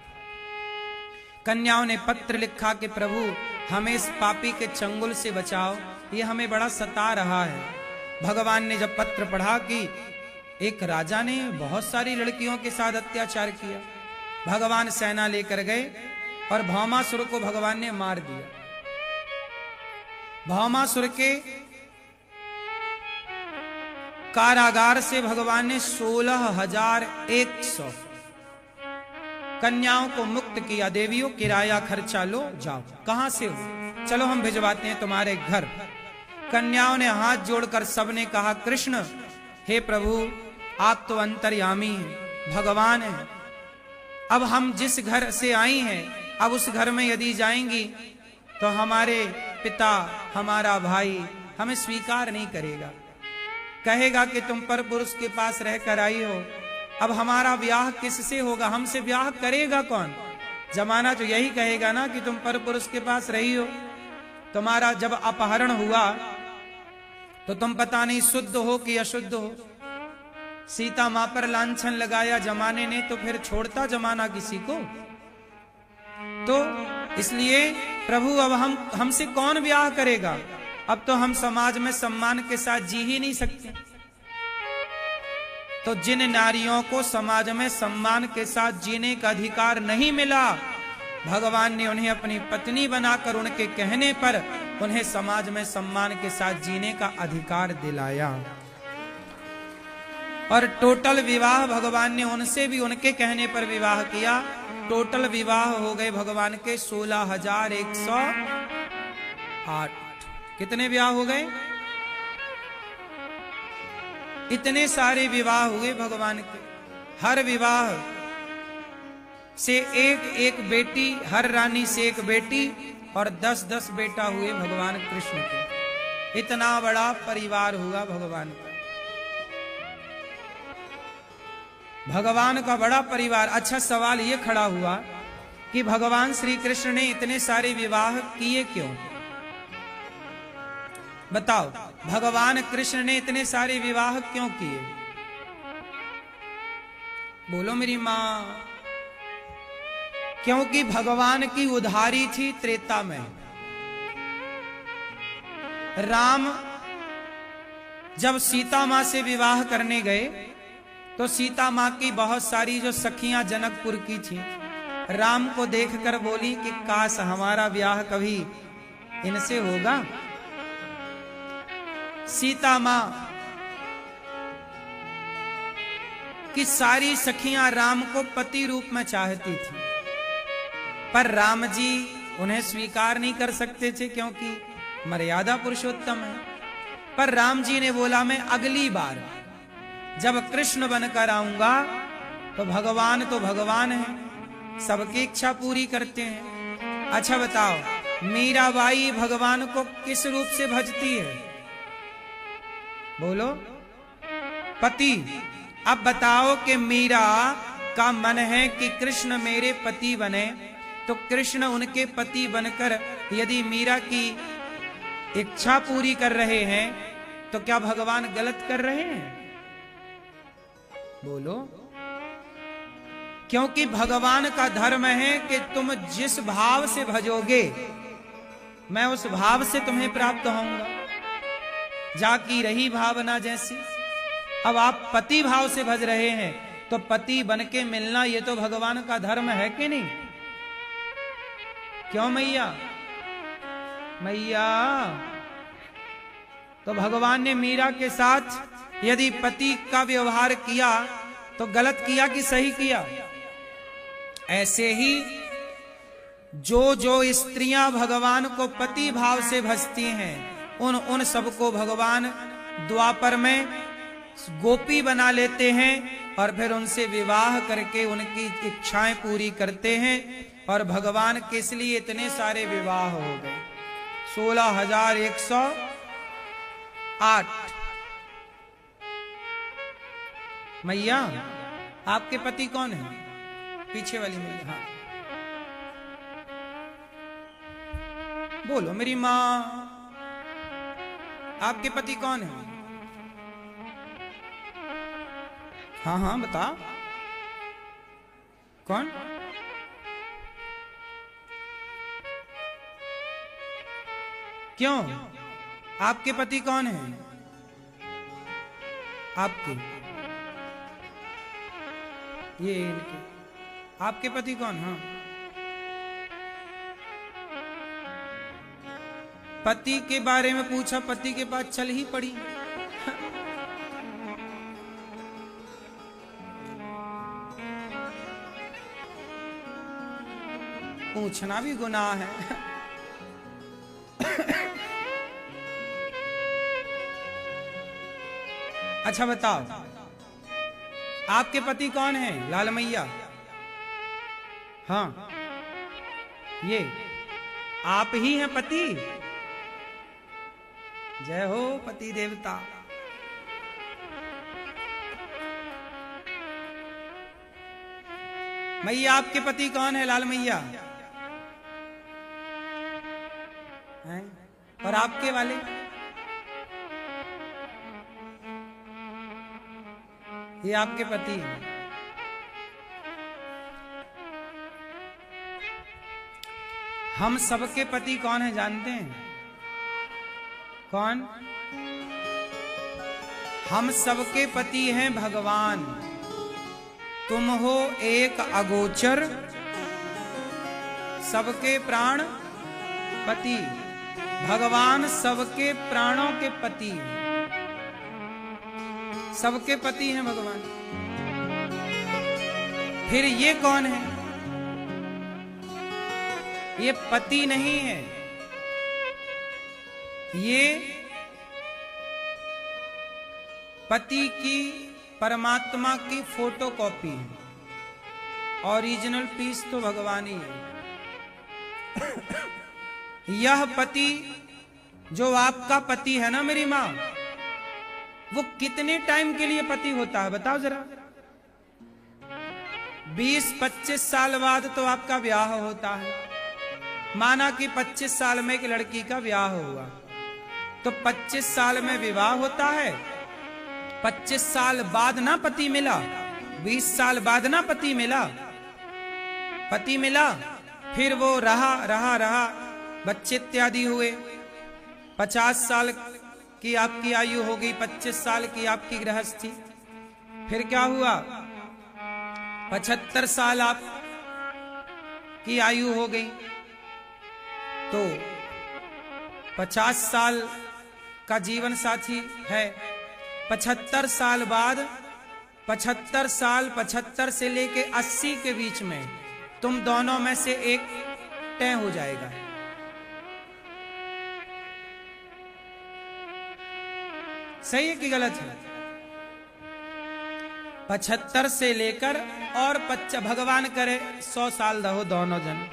कन्याओं ने पत्र लिखा कि प्रभु हमें इस पापी के चंगुल से बचाओ, ये हमें बड़ा सता रहा है। भगवान ने जब पत्र पढ़ा कि एक राजा ने बहुत सारी लड़कियों के साथ अत्याचार किया, भगवान सेना लेकर गए और भौमासुर को भगवान ने मार दिया। भौमासुर के कारागार से भगवान ने 16,100 कन्याओं को मुक्त किया। देवियों किराया खर्चा लो, जाओ। कहां से हो? चलो हम भिजवाते हैं तुम्हारे घर। कन्याओं ने हाथ जोड़कर सबने कहा कृष्ण, हे प्रभु आप तो अंतर्यामी हैं, भगवान हैं। अब हम जिस घर से आई हैं, अब उस घर में यदि जाएंगी तो हमारे पिता, हमारा भाई हमें स्वीकार नहीं करेगा, कहेगा कि तुम पर पुरुष के पास रहकर आई हो। अब हमारा ब्याह किससे होगा? हमसे ब्याह करेगा कौन? जमाना तो यही कहेगा ना कि तुम पर पुरुष के पास रही हो। तुम्हारा जब अपहरण हुआ तो तुम पता नहीं शुद्ध हो कि अशुद्ध हो। सीता मां पर लांछन लगाया जमाने ने, तो फिर छोड़ता जमाना किसी को? तो इसलिए प्रभु अब हमसे कौन ब्याह करेगा? अब तो हम समाज में सम्मान के साथ जी ही नहीं सकते। तो जिन नारियों को समाज में सम्मान के साथ जीने का अधिकार नहीं मिला, भगवान ने उन्हें अपनी पत्नी बनाकर उनके कहने पर उन्हें समाज में सम्मान के साथ जीने का अधिकार दिलाया। और टोटल विवाह भगवान ने उनसे भी उनके कहने पर विवाह किया। टोटल विवाह हो गए भगवान के 16,108। कितने विवाह हो गए? इतने सारे विवाह हुए भगवान के। हर विवाह से एक एक बेटी, हर रानी से एक बेटी, और 10-10 बेटा हुए भगवान कृष्ण के। इतना बड़ा परिवार हुआ भगवान का। भगवान का बड़ा परिवार। अच्छा सवाल ये खड़ा हुआ कि भगवान श्री कृष्ण ने इतने सारे विवाह किए क्यों? बताओ, भगवान कृष्ण ने इतने सारे विवाह क्यों किए? बोलो मेरी मां। क्योंकि भगवान की उधारी थी त्रेता में। राम जब सीता मां से विवाह करने गए तो सीता मां की बहुत सारी जो सखियां जनकपुर की थी, राम को देखकर बोली कि काश हमारा ब्याह कभी इनसे होगा। सीता मां की सारी सखियां राम को पति रूप में चाहती थी, पर राम जी उन्हें स्वीकार नहीं कर सकते थे क्योंकि मर्यादा पुरुषोत्तम है। पर राम जी ने बोला मैं अगली बार जब कृष्ण बनकर आऊंगा तो भगवान है, सबकी इच्छा पूरी करते हैं। अच्छा बताओ, मीराबाई भगवान को किस रूप से भजती है? बोलो, पति। अब बताओ कि मीरा का मन है कि कृष्ण मेरे पति बने, तो कृष्ण उनके पति बनकर यदि मीरा की इच्छा पूरी कर रहे हैं तो क्या भगवान गलत कर रहे हैं? बोलो, क्योंकि भगवान का धर्म है कि तुम जिस भाव से भजोगे मैं उस भाव से तुम्हें प्राप्त होऊंगा। जाकी रही भावना जैसी। अब आप पति भाव से भज रहे हैं तो पति बन के मिलना ये तो भगवान का धर्म है कि नहीं? क्यों मैया? मैया, तो भगवान ने मीरा के साथ यदि पति का व्यवहार किया तो गलत किया कि सही किया? ऐसे ही जो जो स्त्रियां भगवान को पति भाव से भजती हैं उन सबको भगवान द्वापर में गोपी बना लेते हैं और फिर उनसे विवाह करके उनकी इच्छाएं पूरी करते हैं। और भगवान के इसलिए इतने सारे विवाह हो गए, 16,108। मैया, आपके पति कौन है? पीछे वाली मैया, हाँ बोलो मेरी माँ, आपके पति कौन है? हाँ हाँ बता, कौन? क्यों? आपके पति कौन है? आपके, ये इनके, आपके पति कौन? हाँ, पति के बारे में पूछा, पति के पास चल ही पड़ी। पूछना भी गुनाह है। अच्छा बताओ, आपके पति कौन है? लाल मैया, हाँ ये आप ही हैं पति? जय हो पति देवता। मैया, आपके पति कौन है? लाल मैया हैं? और आपके वाले? ये आपके पति हैं। हम सबके पति कौन है जानते हैं? कौन? हम सबके पति हैं भगवान। तुम हो एक अगोचर, सबके प्राण पति। भगवान सबके प्राणों के पति हैं, सबके पति हैं भगवान। फिर ये कौन है? ये पति नहीं है, ये पति की परमात्मा की फोटोकॉपी है। ओरिजिनल पीस तो भगवान ही है। यह पति जो आपका पति है ना मेरी माँ, वो कितने टाइम के लिए पति होता है बताओ जरा? 20-25 साल बाद तो आपका ब्याह होता है। माना कि 25 साल में एक लड़की का ब्याह हुआ तो 25 साल में विवाह होता है। 25 साल बाद ना पति मिला, 20 साल बाद ना पति मिला, पति मिला, फिर वो रहा, बच्चे इत्यादि हुए। 50 साल की आपकी आयु हो गई, 25 साल की आपकी गृहस्थी। फिर क्या हुआ? 75 साल आप की आयु हो गई तो 50 साल का जीवन साथी है। 75 साल बाद 75 से लेके 80 के बीच में तुम दोनों में से एक तय हो जाएगा। सही है कि गलत है? 75 से लेकर और भगवान करे 100 साल रहो दोनों जन।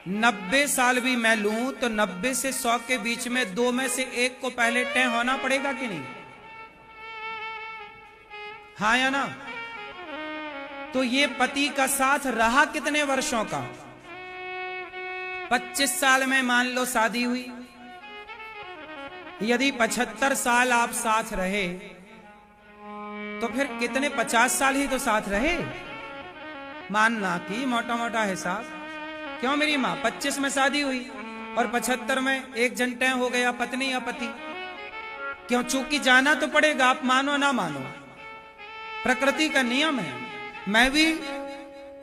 90 साल भी मैं लूं तो 90 से 100 के बीच में 2 में से 1 को पहले तय होना पड़ेगा कि नहीं? हाँ या ना? तो ये पति का साथ रहा कितने वर्षों का? 25 साल में मान लो शादी हुई, यदि 75 साल आप साथ रहे तो फिर कितने 50 साल ही तो साथ रहे, मानना कि मोटा मोटा हिसाब। क्यों मेरी माँ 25 में शादी हुई और 75 में एक जन तय हो गया, पत्नी या पति। क्यों? चूंकि जाना तो पड़ेगा, आप मानो ना मानो, प्रकृति का नियम है। मैं भी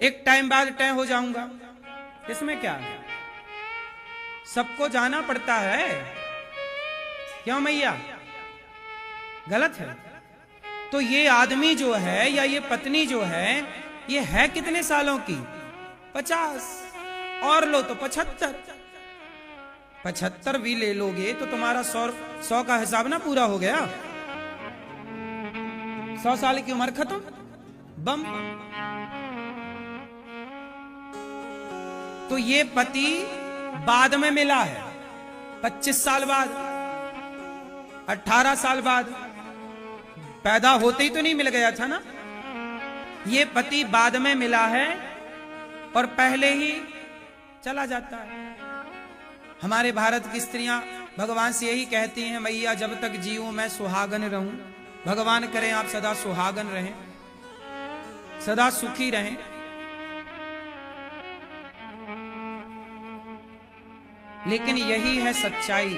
एक टाइम बाद तय हो जाऊंगा, इसमें क्या है? सबको जाना पड़ता है। क्यों मैया? गलत है? तो ये आदमी जो है या ये पत्नी जो है, ये है कितने सालों की? 50 और लो तो 75। 75 भी ले लोगे तो तुम्हारा 100 का हिसाब ना पूरा हो गया। 100 साल की उम्र खत्म, बम। तो ये पति बाद में मिला है, 25 साल बाद, 18 साल बाद। पैदा होते ही तो नहीं मिल गया था ना। ये पति बाद में मिला है और पहले ही चला जाता है। हमारे भारत की स्त्रियां भगवान से यही कहती हैं, मैया जब तक जीऊं मैं सुहागन रहूं। भगवान करें आप सदा सुहागन रहें, सदा सुखी रहें। लेकिन यही है सच्चाई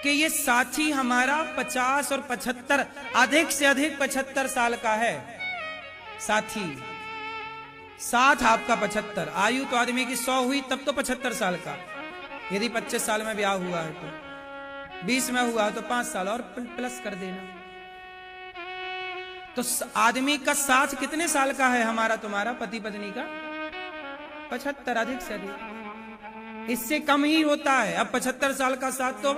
कि ये साथी हमारा 50 और 75, अधिक से अधिक 75 साल का है साथी। साथ आपका 75, आयु तो आदमी की 100 हुई तब तो 75 साल का। यदि 25 साल में ब्याह हुआ है तो 20 में हुआ तो 5 साल और प्लस कर देना। तो आदमी का साथ कितने साल का है हमारा तुम्हारा पति पत्नी का? 75, अधिक से अधिक। इससे कम ही होता है। अब 75 साल का साथ तो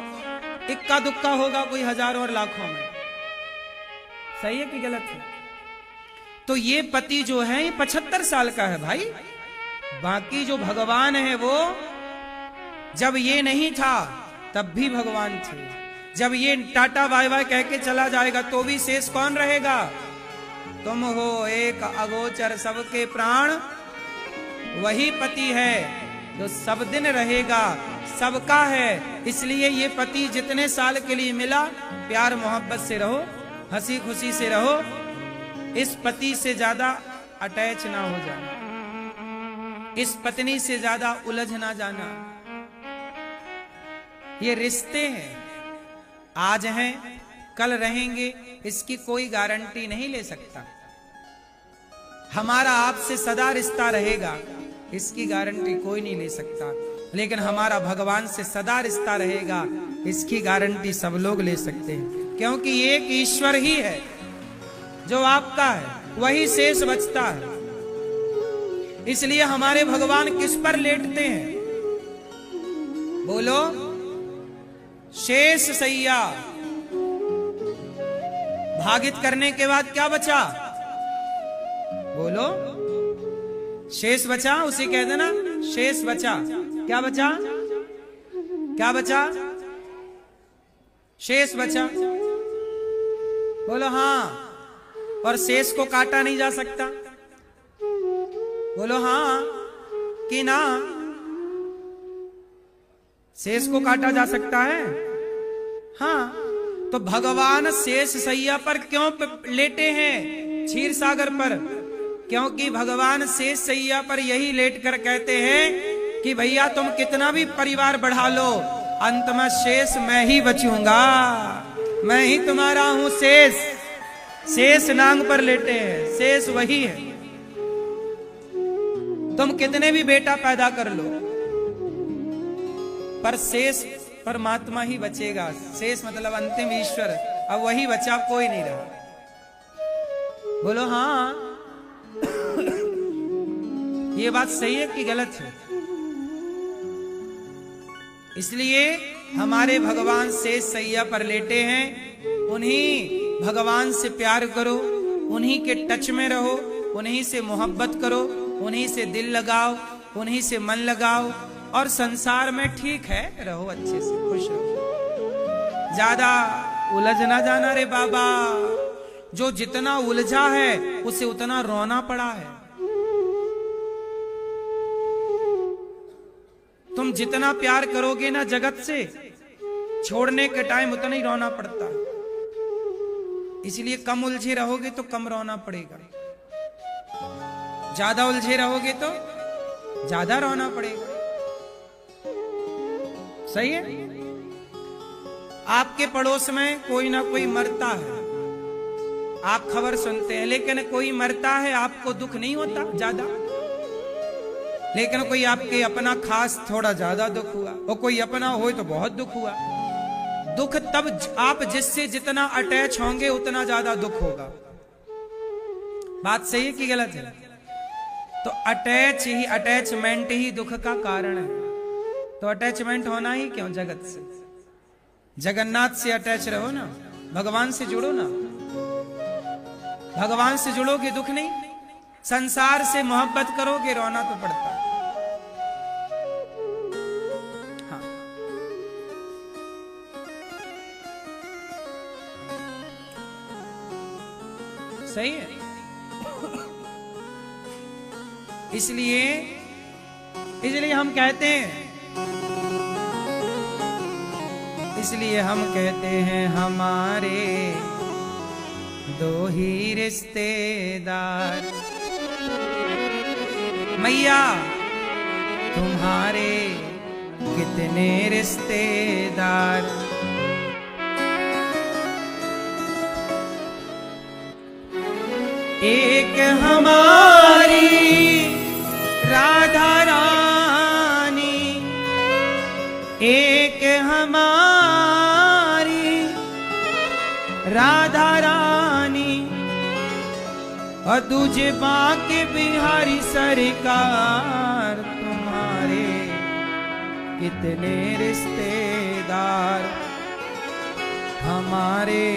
इक्का दुक्का होगा, कोई हजारों और लाखों में। सही है कि गलत है? तो ये पति जो है ये 75 साल का है भाई। बाकी जो भगवान है वो जब ये नहीं था तब भी भगवान थे। जब ये टाटा बाय बाय कह के चला जाएगा तो भी शेष कौन रहेगा? तुम हो एक अगोचर सबके प्राण, वही पति है जो सब दिन रहेगा, सबका है। इसलिए ये पति जितने साल के लिए मिला, प्यार मोहब्बत से रहो, हंसी खुशी से रहो। इस पति से ज्यादा अटैच ना हो जाना, इस पत्नी से ज्यादा उलझ ना जाना। ये रिश्ते हैं, आज हैं कल रहेंगे, इसकी कोई गारंटी नहीं ले सकता। हमारा आपसे सदा रिश्ता रहेगा, इसकी गारंटी कोई नहीं ले सकता। लेकिन हमारा भगवान से सदा रिश्ता रहेगा, इसकी गारंटी सब लोग ले सकते हैं। क्योंकि एक ईश्वर ही है जो आपका है, वही शेष बचता है। इसलिए हमारे भगवान किस पर लेटते हैं? बोलो, शेष सैया। भागित करने के बाद क्या बचा? बोलो, शेष बचा। उसे कह देना शेष बचा। क्या बचा? क्या बचा? शेष बचा। बोलो हाँ। और शेष को काटा नहीं जा सकता। बोलो हाँ कि ना? शेष को काटा जा सकता है? हाँ। तो भगवान शेष सैया पर क्यों लेटे हैं? क्षीर सागर पर। क्योंकि भगवान शेष सैया पर यही लेट कर कहते हैं कि भैया तुम कितना भी परिवार बढ़ा लो, अंत में शेष मैं ही बचूंगा, मैं ही तुम्हारा हूं शेष। शेष नांग पर लेटे हैं, शेष वही है। तुम कितने भी बेटा पैदा कर लो, पर शेष परमात्मा ही बचेगा। शेष मतलब अंतिम ईश्वर। अब वही बचा, कोई नहीं रहा। बोलो हाँ। ये बात सही है कि गलत है? इसलिए हमारे भगवान शेष सैया पर लेटे हैं। उन्हीं भगवान से प्यार करो, उन्हीं के टच में रहो, उन्हीं से मोहब्बत करो, उन्हीं से दिल लगाओ, उन्हीं से मन लगाओ और संसार में ठीक है, रहो अच्छे से, खुश रहो, ज्यादा उलझ ना जाना रे बाबा। जो जितना उलझा है उसे उतना रोना पड़ा है। तुम जितना प्यार करोगे ना जगत से, छोड़ने के टाइम उतना ही रोना पड़ता है। इसलिए कम उलझे रहोगे तो कम रोना पड़ेगा, ज्यादा उलझे रहोगे तो ज्यादा रोना पड़ेगा। सही है? आपके पड़ोस में कोई ना कोई मरता है, आप खबर सुनते हैं, लेकिन कोई मरता है आपको दुख नहीं होता ज्यादा। लेकिन कोई आपके अपना खास थोड़ा ज्यादा दुख हुआ, और कोई अपना हो तो बहुत दुख हुआ। दुख तब आप जिससे जितना अटैच होंगे उतना ज्यादा दुख होगा। बात सही है कि गलत है? तो अटैचमेंट ही दुख का कारण है। तो अटैचमेंट होना ही क्यों जगत से? जगन्नाथ से अटैच रहो ना, भगवान से जुड़ो ना। भगवान से जुड़ोगे दुख नहीं, संसार से मोहब्बत करोगे रोना तो पड़ता। हाँ, सही है। इसलिए हम कहते हैं, हमारे दो ही रिश्तेदार, मैया तुम्हारे कितने रिश्तेदार। एक हमारी राधा रानी, एक हमारी राधा रानी, और दूजे बाके बिहारी सरकार। तुम्हारे कितने रिश्तेदार, हमारे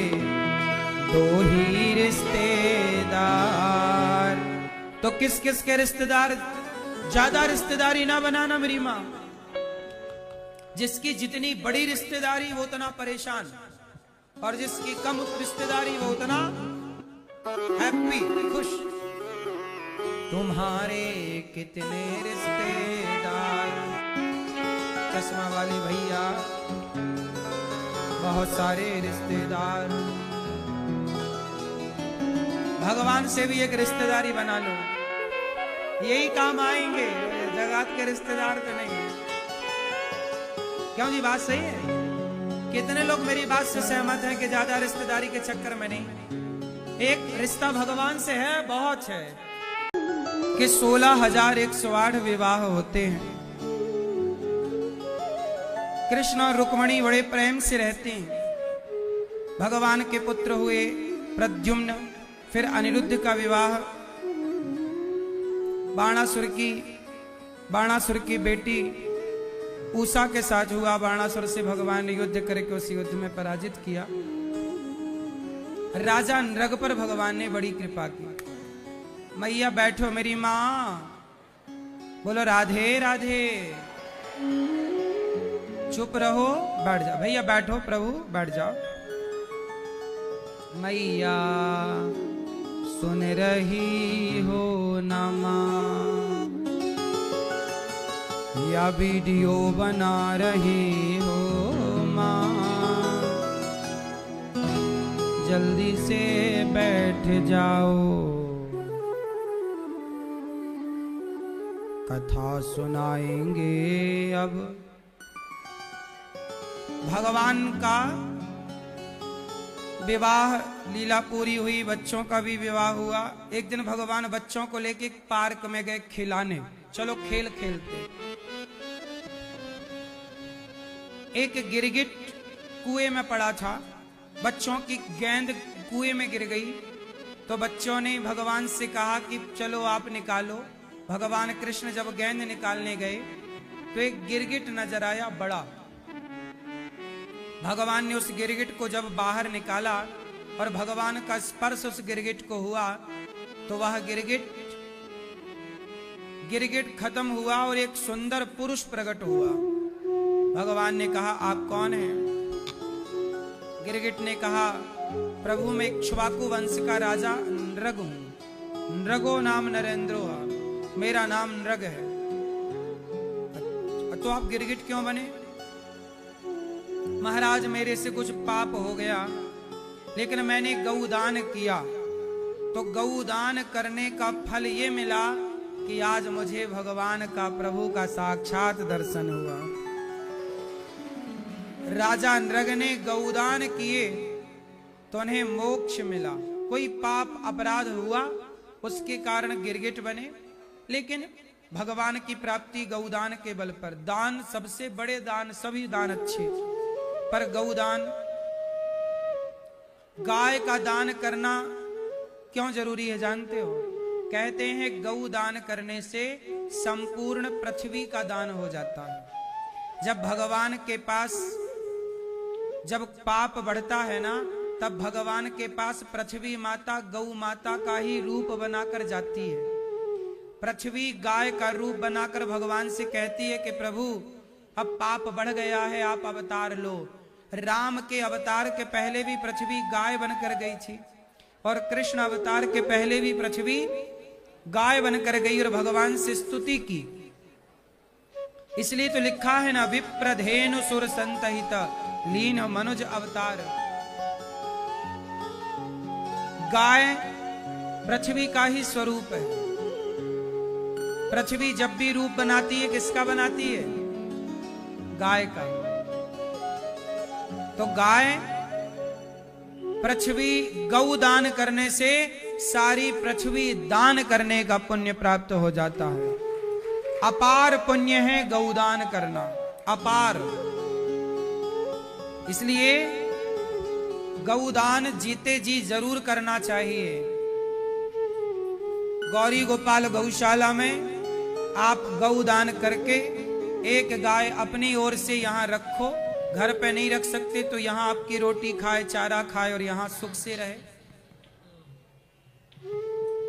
दो ही रिश्तेदार। तो किस किस के रिश्तेदार? ज्यादा रिश्तेदारी ना बनाना मेरी माँ। जिसकी जितनी बड़ी रिश्तेदारी वो उतना परेशान, और जिसकी कम रिश्तेदारी वो उतना हैप्पी, खुश। तुम्हारे कितने रिश्तेदार, चश्मा वाले भैया, बहुत सारे रिश्तेदार। भगवान से भी एक रिश्तेदारी बना लो, यही काम आएंगे। जगत के रिश्तेदार तो नहीं है। क्यों जी, बात सही है? कितने लोग मेरी बात से सहमत हैं कि ज्यादा रिश्तेदारी के चक्कर में नहीं? एक रिश्ता भगवान से है, बहुत है, कि 16,108 विवाह होते हैं। कृष्ण और रुक्मणी बड़े प्रेम से रहते हैं। भगवान के पुत्र हुए प्रद्युम्न, फिर अनिरुद्ध का विवाह बाणासुर की बेटी उषा के साथ हुआ। बाणासुर से भगवान ने युद्ध करके उस युद्ध में पराजित किया। राजा नृग पर भगवान ने बड़ी कृपा की। मैया बैठो मेरी माँ, बोलो राधे राधे। चुप रहो, बैठ जाओ भैया, बैठो प्रभु, बैठ जाओ। मैया सुन रही हो ना माँ, या वीडियो बना रही हो माँ, जल्दी से बैठ जाओ, कथा सुनाएंगे अब। भगवान का विवाह लीला पूरी हुई, बच्चों का भी विवाह हुआ। एक दिन भगवान बच्चों को लेके पार्क में गए खिलाने, चलो खेल खेलते। एक गिरगिट कुएं में पड़ा था, बच्चों की गेंद कुएं में गिर गई, तो बच्चों ने भगवान से कहा कि चलो आप निकालो। भगवान कृष्ण जब गेंद निकालने गए तो एक गिरगिट नजर आया बड़ा। भगवान ने उस गिरगिट को जब बाहर निकाला और भगवान का स्पर्श उस गिरगिट को हुआ, तो वह गिरगिट गिरगिट खत्म हुआ और एक सुंदर पुरुष प्रकट हुआ। भगवान ने कहा आप कौन हैं? गिरगिट ने कहा प्रभु मैं इक्ष्वाकु वंश का राजा नृग हूं। नृगो नाम नरेंद्रो, मेरा नाम नृग है। तो आप गिरगिट क्यों बने? महाराज मेरे से कुछ पाप हो गया, लेकिन मैंने गौदान किया, तो गौदान करने का फल ये मिला कि आज मुझे भगवान का, प्रभु का साक्षात दर्शन हुआ। राजा नृग ने गौदान किए तो उन्हें मोक्ष मिला। कोई पाप अपराध हुआ उसके कारण गिरगिट बने, लेकिन भगवान की प्राप्ति गौदान के बल पर। दान सबसे बड़े दान, सभी दान अच्छे, पर गौदान, गाय का दान करना क्यों जरूरी है जानते हो? कहते हैं गौदान करने से संपूर्ण पृथ्वी का दान हो जाता है। जब भगवान के पास, जब पाप बढ़ता है ना, तब भगवान के पास पृथ्वी माता गौ माता का ही रूप बनाकर जाती है। पृथ्वी गाय का रूप बनाकर भगवान से कहती है कि प्रभु अब पाप बढ़ गया है, आप अवतार लो। राम के अवतार के पहले भी पृथ्वी गाय बनकर गई थी, और कृष्ण अवतार के पहले भी पृथ्वी गाय बनकर गई और भगवान से स्तुति की। इसलिए तो लिखा है ना, विप्रधेनु सुर संतहित लीन मनुज अवतार। गाय पृथ्वी का ही स्वरूप है। पृथ्वी जब भी रूप बनाती है, किसका बनाती है? गाय का। तो गाय, पृथ्वी गौ दान करने से सारी पृथ्वी दान करने का पुण्य प्राप्त हो जाता है। अपार पुण्य है गौदान करना, अपार। इसलिए गौदान जीते जी जरूर करना चाहिए। गौरी गोपाल गौशाला में आप गौदान करके एक गाय अपनी ओर से यहाँ रखो। घर पे नहीं रख सकते तो यहाँ आपकी रोटी खाए, चारा खाए और यहाँ सुख से रहे।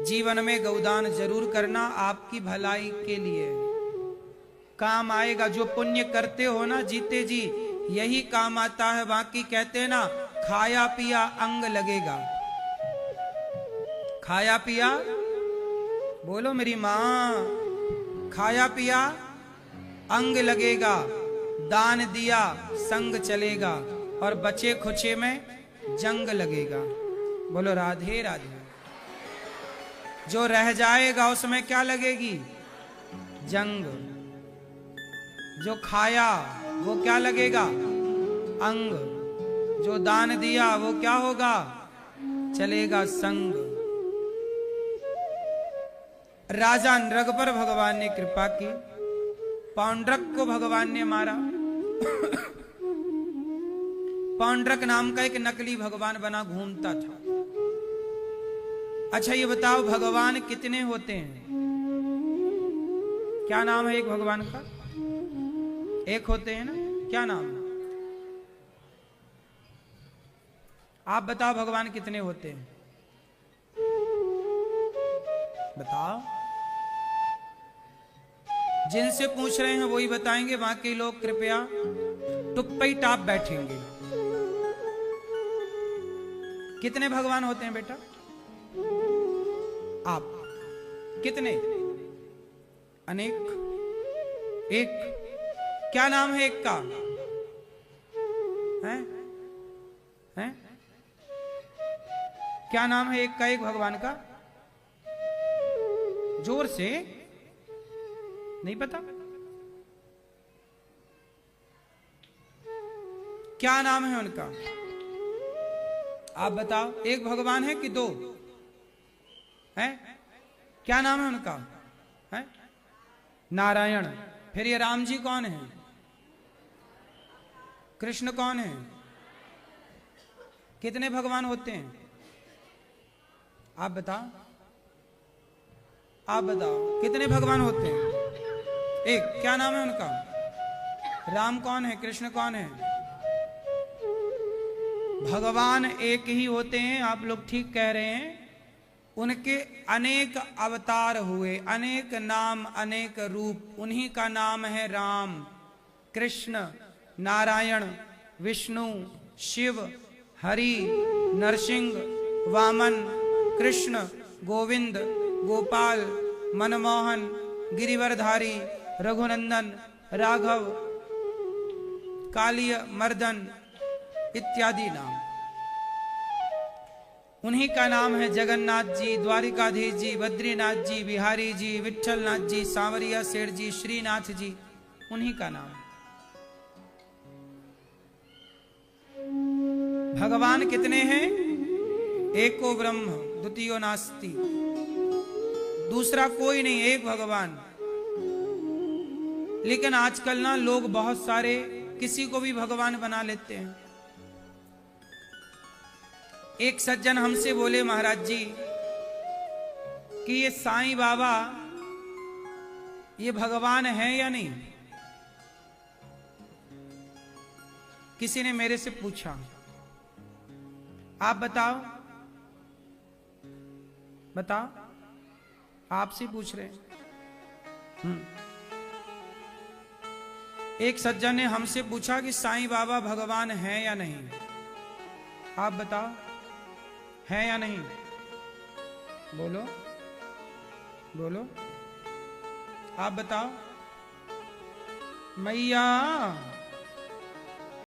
जीवन में गौदान जरूर करना, आपकी भलाई के लिए काम आएगा। जो पुण्य करते हो ना जीते जी, यही काम आता है। बाकी कहते हैं ना, खाया पिया अंग लगेगा। खाया पिया, बोलो मेरी मां, खाया पिया अंग लगेगा, दान दिया संग चलेगा, और बचे खुचे में जंग लगेगा। बोलो राधे राधे। जो रह जाएगा उसमें क्या लगेगी? जंग। जो खाया वो क्या लगेगा? अंग। जो दान दिया वो क्या होगा? चलेगा संग। राजा नृग पर भगवान ने कृपा की। पौंड्रक को भगवान ने मारा। पौंड्रक नाम का एक नकली भगवान बना घूमता था। अच्छा ये बताओ, भगवान कितने होते हैं? क्या नाम है एक भगवान का? एक होते हैं ना, क्या नाम है? आप बताओ भगवान कितने होते हैं? बताओ। जिनसे पूछ रहे हैं वही बताएंगे, बाकी लोग कृपया टुप्पी टाप बैठेंगे। कितने भगवान होते हैं बेटा? आप कितने? अनेक। एक। क्या नाम है एक का? हैं? क्या नाम है एक का? एक भगवान का जोर से नहीं पता? क्या नाम है उनका? आप बताओ। एक भगवान है कि दो है? क्या नाम है उनका? है नारायण। फिर ये राम जी कौन है? कृष्ण कौन है? कितने भगवान होते हैं? आप बताओ। आप बताओ कितने भगवान होते हैं? एक। क्या नाम है उनका? राम कौन है? कृष्ण कौन है? भगवान एक ही होते हैं। आप लोग ठीक कह रहे हैं, उनके अनेक अवतार हुए, अनेक नाम अनेक रूप। उन्हीं का नाम है राम, कृष्ण, नारायण, विष्णु, शिव, हरि, नरसिंह, वामन, कृष्ण, गोविंद, गोपाल, मनमोहन, गिरिवरधारी, रघुनंदन, राघव, कालिय मर्दन इत्यादि नाम। उन्हीं का नाम है जगन्नाथ जी, द्वारिकाधीश जी, बद्रीनाथ जी, बिहारी जी, विठलनाथ जी, सांवरिया सेठ जी, श्रीनाथ जी, उन्हीं का नाम। भगवान कितने हैं? एको ब्रह्म द्वितीयो नास्ति, दूसरा कोई नहीं, एक भगवान। लेकिन आजकल ना लोग बहुत सारे किसी को भी भगवान बना लेते हैं। एक सज्जन हमसे बोले, महाराज जी कि ये साईं बाबा ये भगवान है या नहीं? किसी ने मेरे से पूछा, आप बताओ, बताओ, आपसे पूछ रहे हैं। एक सज्जन ने हमसे पूछा कि साईं बाबा भगवान है या नहीं, आप बताओ, है या नहीं? बोलो बोलो, आप बताओ। मैया